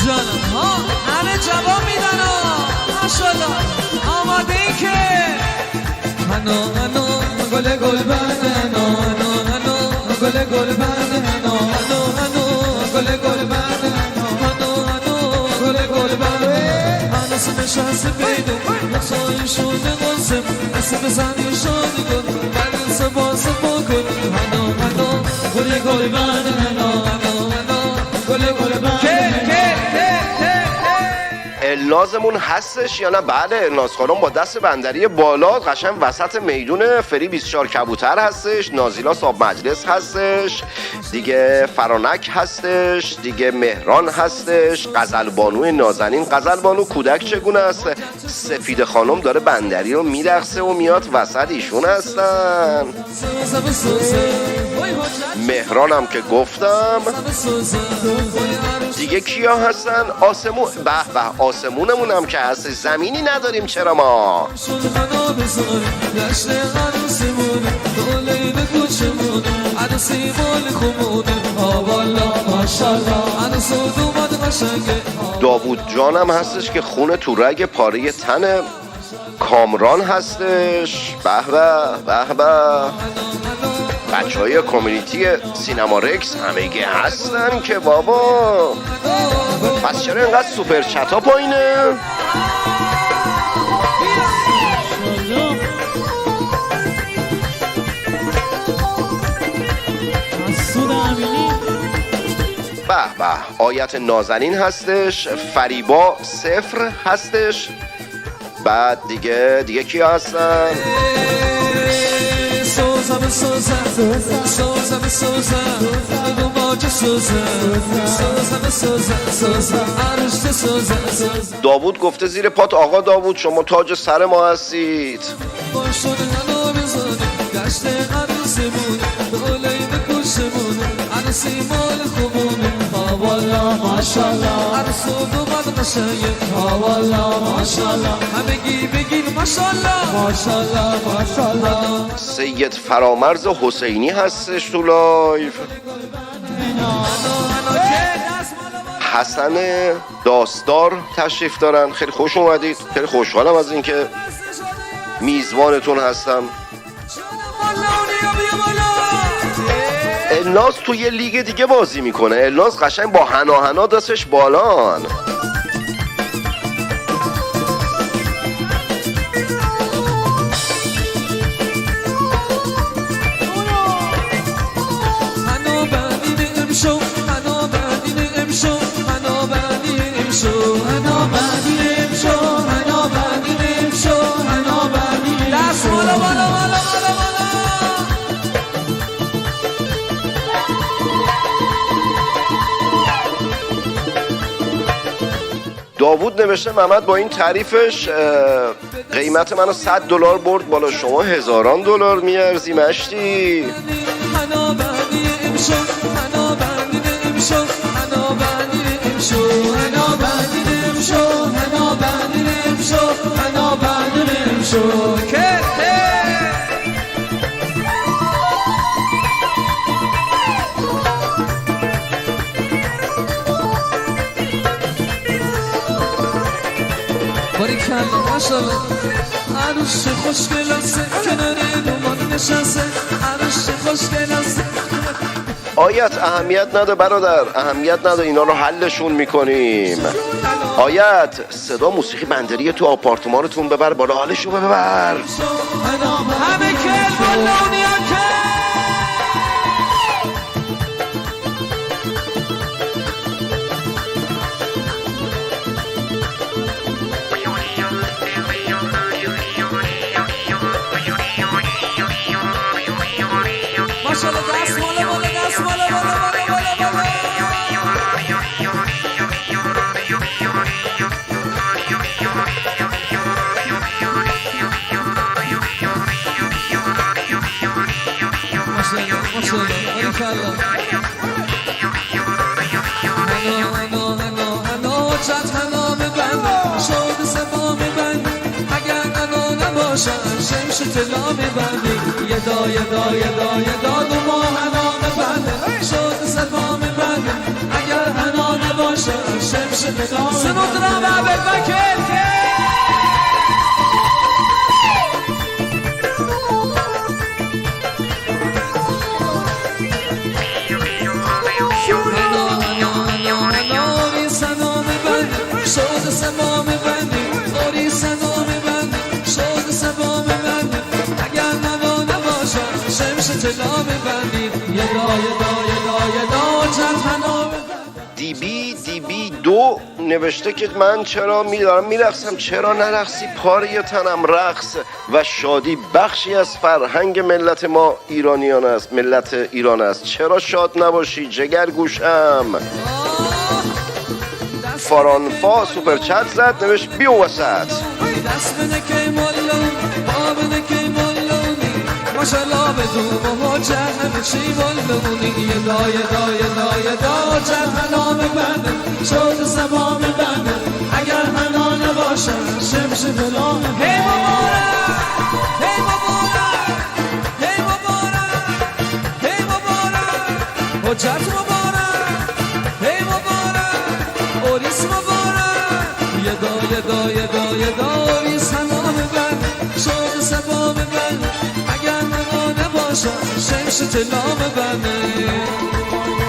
جانم ها، همه جواب میدن ها. ماشاءالله. آماده ای که هنو گل بند، هنو گل بند، هنو گل بند، هنو گل بند. من اسمش هست بیدو نسای شده قاسم، اسم زنی شده گل من سباس بکن. هنو گل بند، هنو گل بند. النازمون هستش یا نه؟ بله، الناز خانم با دست بندری بالا قشنگ وسط میدون. فری 24 کبوتر هستش، نازیلا صاحب مجلس هستش دیگه، فرانک هستش دیگه، مهران هستش، غزلبانو نازنین. غزلبانو کودک چگونه است؟ سفید خانم داره بندری رو میرقصه و میاد وسط، ایشون هستن. مهران هم که گفتم دیگه. کیا هستن؟ آسمون. به به، آسمونمون هم که هست. زمینی نداریم چرا ما؟ داوود جانم هستش که خونه تو رگ پاره تن. کامران هستش. به به به به. بچهای کامیونیتی سینمارکس همگی هستن که بابا. پس چرا اینقدر سوپر چت ها پایینه؟ به به. آیت نازنین هستش. فریبا 0 هستش. بعد دیگه کی هستن؟ داوود گفته زیر پات آقا داوود شما تاج سر ما هستید. سید فرامرز حسینی هستش تو لایف. حسن داستار تشریف دارن. خیلی خوش اومدید. خیلی خوشحالم از اینکه میزبانتون هستم. الناز تو یه لیگ دیگه بازی میکنه. الناز قشنگ با حنا دستش بالان. داوود نوشته محمد با این تعریفش قیمت منو $100 برد بالا، شما هزاران دلار میارزی مشتی. عروس خوشگلاسه کنار دومان نشسته، عروس خوشگلاسه. آیت اهمیت نده برادر، اهمیت نده، اینا رو حلشون میکنیم. آیت صدا موسیقی بندری تو آپارتمانتون ببر بالا، حالشو ببر. همه کل بالونیا طلا میبندی یه دا دو ماه حنا میبنده شد صدا میبنده اگر حنا نباشه شمش طلا سنود را به بکر دیبی دو نوشته که من چرا میدارم میرقصم، چرا نرقصی؟ پاره تنم رقص و شادی بخشی از فرهنگ ملت ما ایرانیان است، ملت ایران است. چرا شاد نباشی جگر گوشم؟ فارانفا سوپر چت زد نوشت بیو وسط. ماشالله بدون مهاجر همیچی بالونی یه دا چند حنا میبنده شد سبا میبنده اگر حنا نباشه شمش بلا میبنده هی مبارک هی مبارک هی مبارک هی مبارک حجت مبارک هی مبارک اوریس مبارک یه دا اوریس حنا میبنده شد سبا میبنده شمش طلا میبنده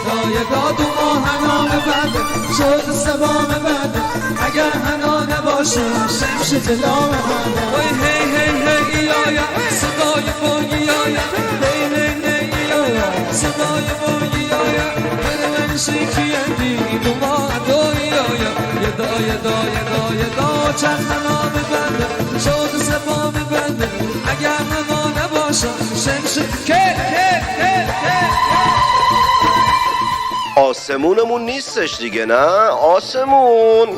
دایه دادو ما حنا میبنده شد سبا میبنده اگر حنا نباشه شمش طلا میبنده وای هی آیا صدای باگی آیا هی آیا صدای باگی آیا بره من شیکی اندی دو ما دوی آیا یه دا چند حنا میبنده شد سبا میبنده اگر حنا نباشه شمش آسمونمون نیستش دیگه، نه آسمون.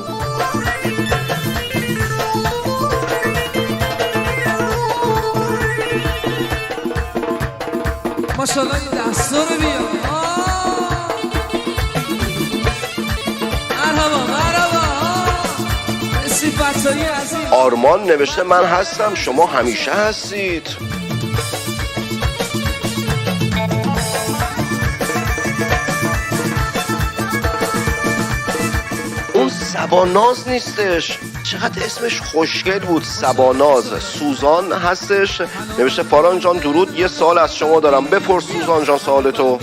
ماشالله این دستا رو بیا. مرحبا صفتایی عزیز. آرمان نوشته من هستم شما همیشه هستید. اون سباناز نیستش، چقدر اسمش خوشگل بود، سباناز. سوزان هستش نوشته فاران جان درود، یه سال از شما دارم، بپرس سوزان جان سوالتو.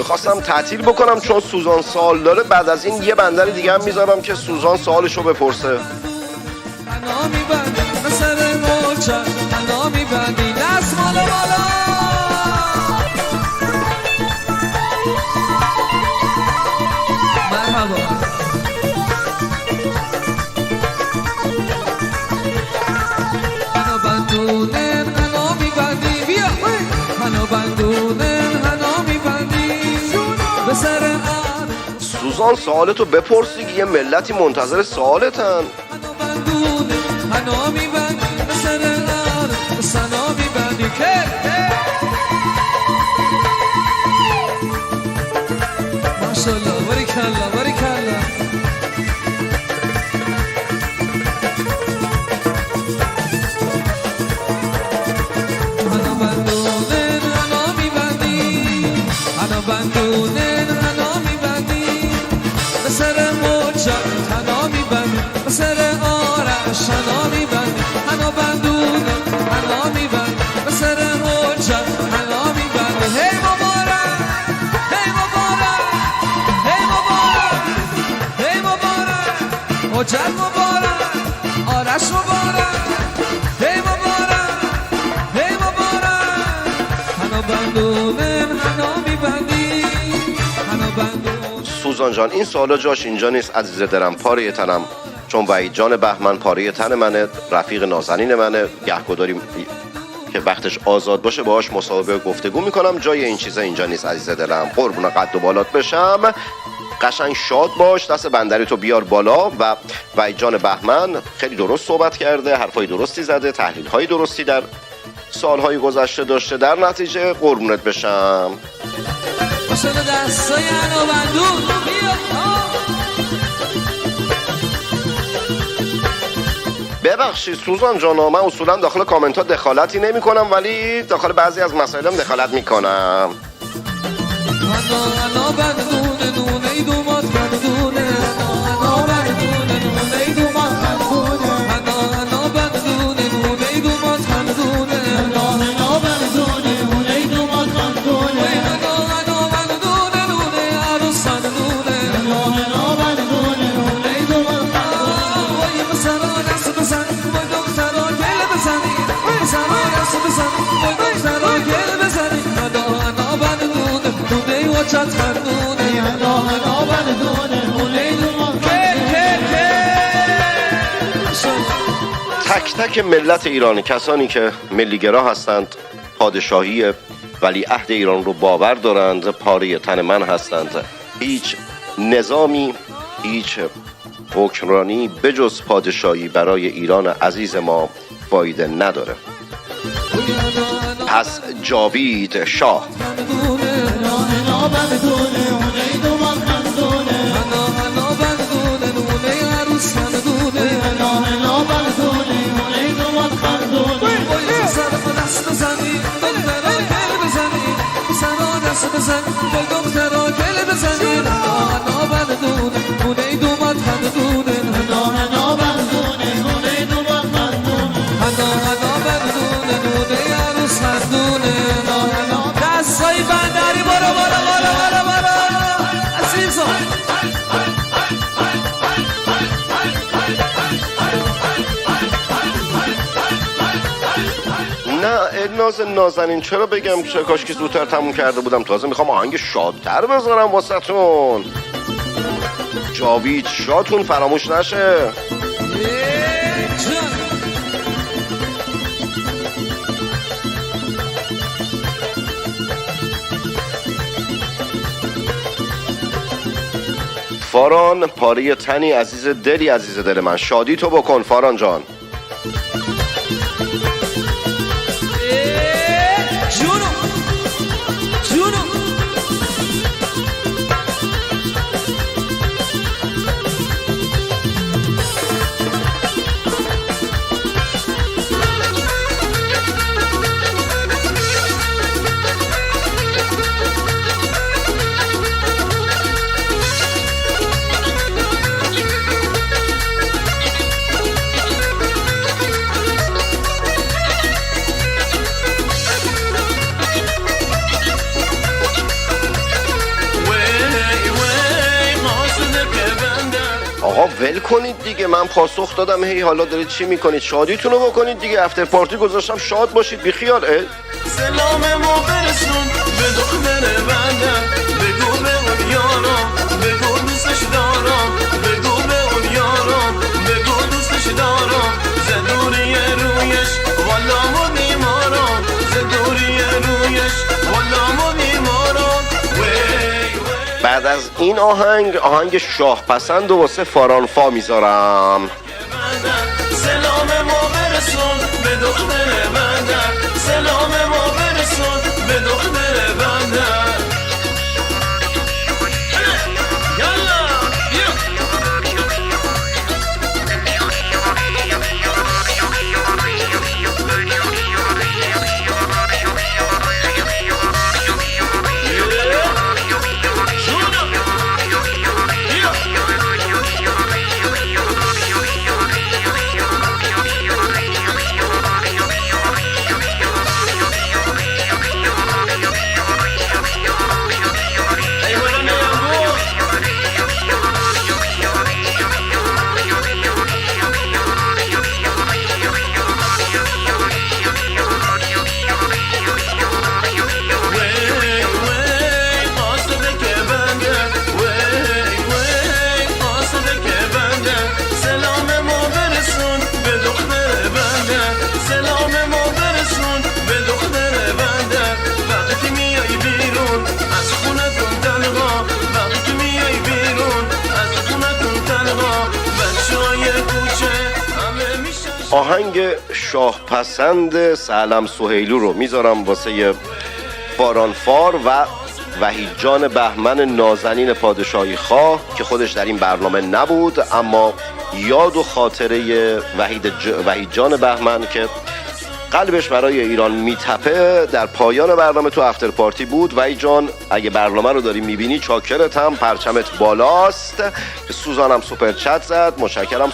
میخواستم تعطیل بکنم چون سوزان سوال داره. بعد از این یه بندر دیگه هم میذارم که سوزان سوالشو بپرسه. سوزان سوالتو بپرسی که یه ملتی منتظر سوالتن. ماشاءالله باریکالله باریکالله. حجت مبارک آرش مبارک هی مبارک هی مبارک هنو بندونم هنو میبندی هنو بندونم. سوزان جان این سوالا جاش اینجا نیست عزیز دلم، پاره تنم، چون وحید جان بهمن پاره تن منه، رفیق نازنین منه، گهگداری که وقتش آزاد باشه باهاش مصاحبه گفتگو میکنم. جای این چیزا اینجا نیست عزیز دلم. قربون قد و بالات بشم. قشنگ شاد باش، دست بندری تو بیار بالا. و وحید جان بهمن خیلی درست صحبت کرده، حرفای درستی زده، تحلیل های درستی در سالهای گذشته داشته. در نتیجه قربونت بشم. ببخشید سوزان جان، من اصولا داخل کامنت ها دخالتی نمی کنم، ولی داخل بعضی از مسائل هم دخالت می کنم. تک تک ملت ایرانی، کسانی که ملیگرا هستند، پادشاهی ولیعهد ایران رو باور دارند، پاره تن من هستند. هیچ نظامی، هیچ حکمرانی بجز پادشاهی برای ایران عزیز ما فایده نداره. پس جاوید شاه. نازنین چرا بگم که کاش که زودتر تموم کرده بودم، تازه میخوام آهنگ شادتر بذارم واسهتون. جاوید شاتون فراموش نشه. فاران پاره تنی عزیز دلی، عزیز دل من، شادی تو بکن فاران جان. آقا ول کنید دیگه، من پاسخ دادم، هی حالا دارید چی میکنید؟ شادیتون رو بکنید دیگه، افتر پارتی گذاشتم، شاد باشید، بیخیال. سلام ما برسون به دختر بندم، بگو به اون یارم، بگو دوستش دارم، بگو به اون یارم، بگو دوستش دارم، زدوری رویش والا ما بیمارم، زدوری رویش والا ما بیمارم. بعد از این آهنگ شاه پسند و واسه فارانفا میذارم. سلام ما برسون به دختر بندم، سلام ما برسون به دختر بندم. آهنگ شاه پسند سعلم سهیلو رو میذارم واسه فارانفار و وحید جان بهمن نازنین پادشاهی خواه که خودش در این برنامه نبود، اما یاد و خاطره وحید جان بهمن که قلبش برای ایران میتپه در پایان برنامه تو افتر پارتی بود. وحید جان اگه برنامه رو داری میبینی چاکرتم، پرچمت بالاست. سوزانم سوپر چت زد، متشکرم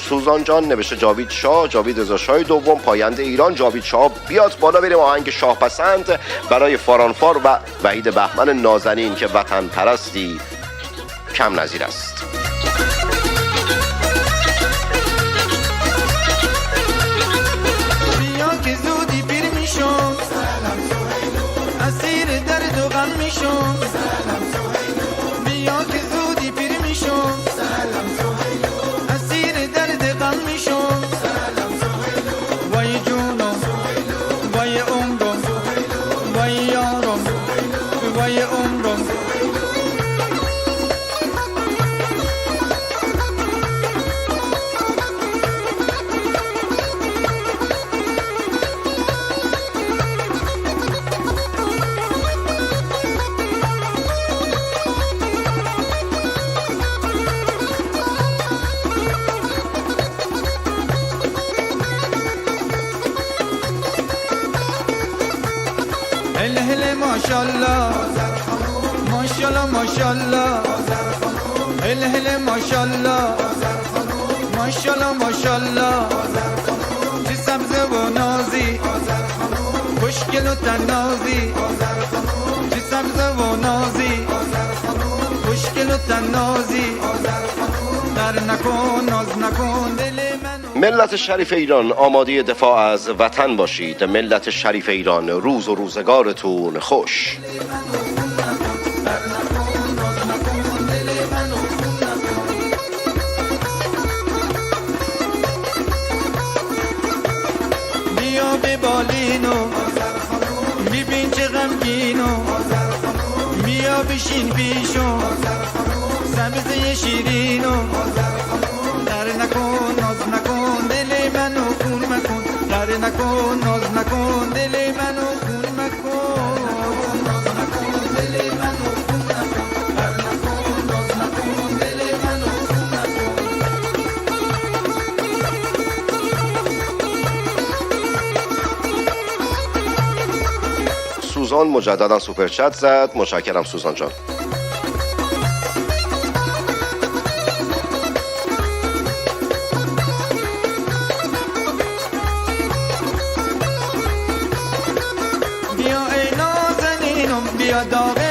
سوزان جان. نوشته جاوید شاه، جاوید رضا شاه دوم، پاینده ایران. جاوید شاه بیاد بالا بریم آهنگ شاه پسند برای فارانفار و وحید بهمن نازنین که وطن پرستی کم نظیر است. اسیر درد و غم میشم، بیا که زودی پیر میشم، اسیر درد غم میشم، وای جونم وای عمرم وای یارم وای عمرم. ماشالله ماشالله ماشالله هل هل ماشالله ماشالله ماشالله چه سبز و نازی خوشگل و تنازی، چه سبز و نازی خوشگل و تنازی، در نکن ناز نکن دل من. ملت شریف ایران آماده دفاع از وطن باشید. ملت شریف ایران روز و روزگارتون خوش. بیا به بالینو میبین چه غمگینو، بیا بشین پیشو سبزه شیرینو، در نکن ناز نکن دل منو خون مکن، در نکن ناز نکن دل منو خون مکن، ناز نکن دل منو خون مکن، در نکن ناز نکن دل منو خون مکن. سوزان مجددا سوپر چت زد، متشکرم سوزان جان. بیا ای نازنینم بیا داغ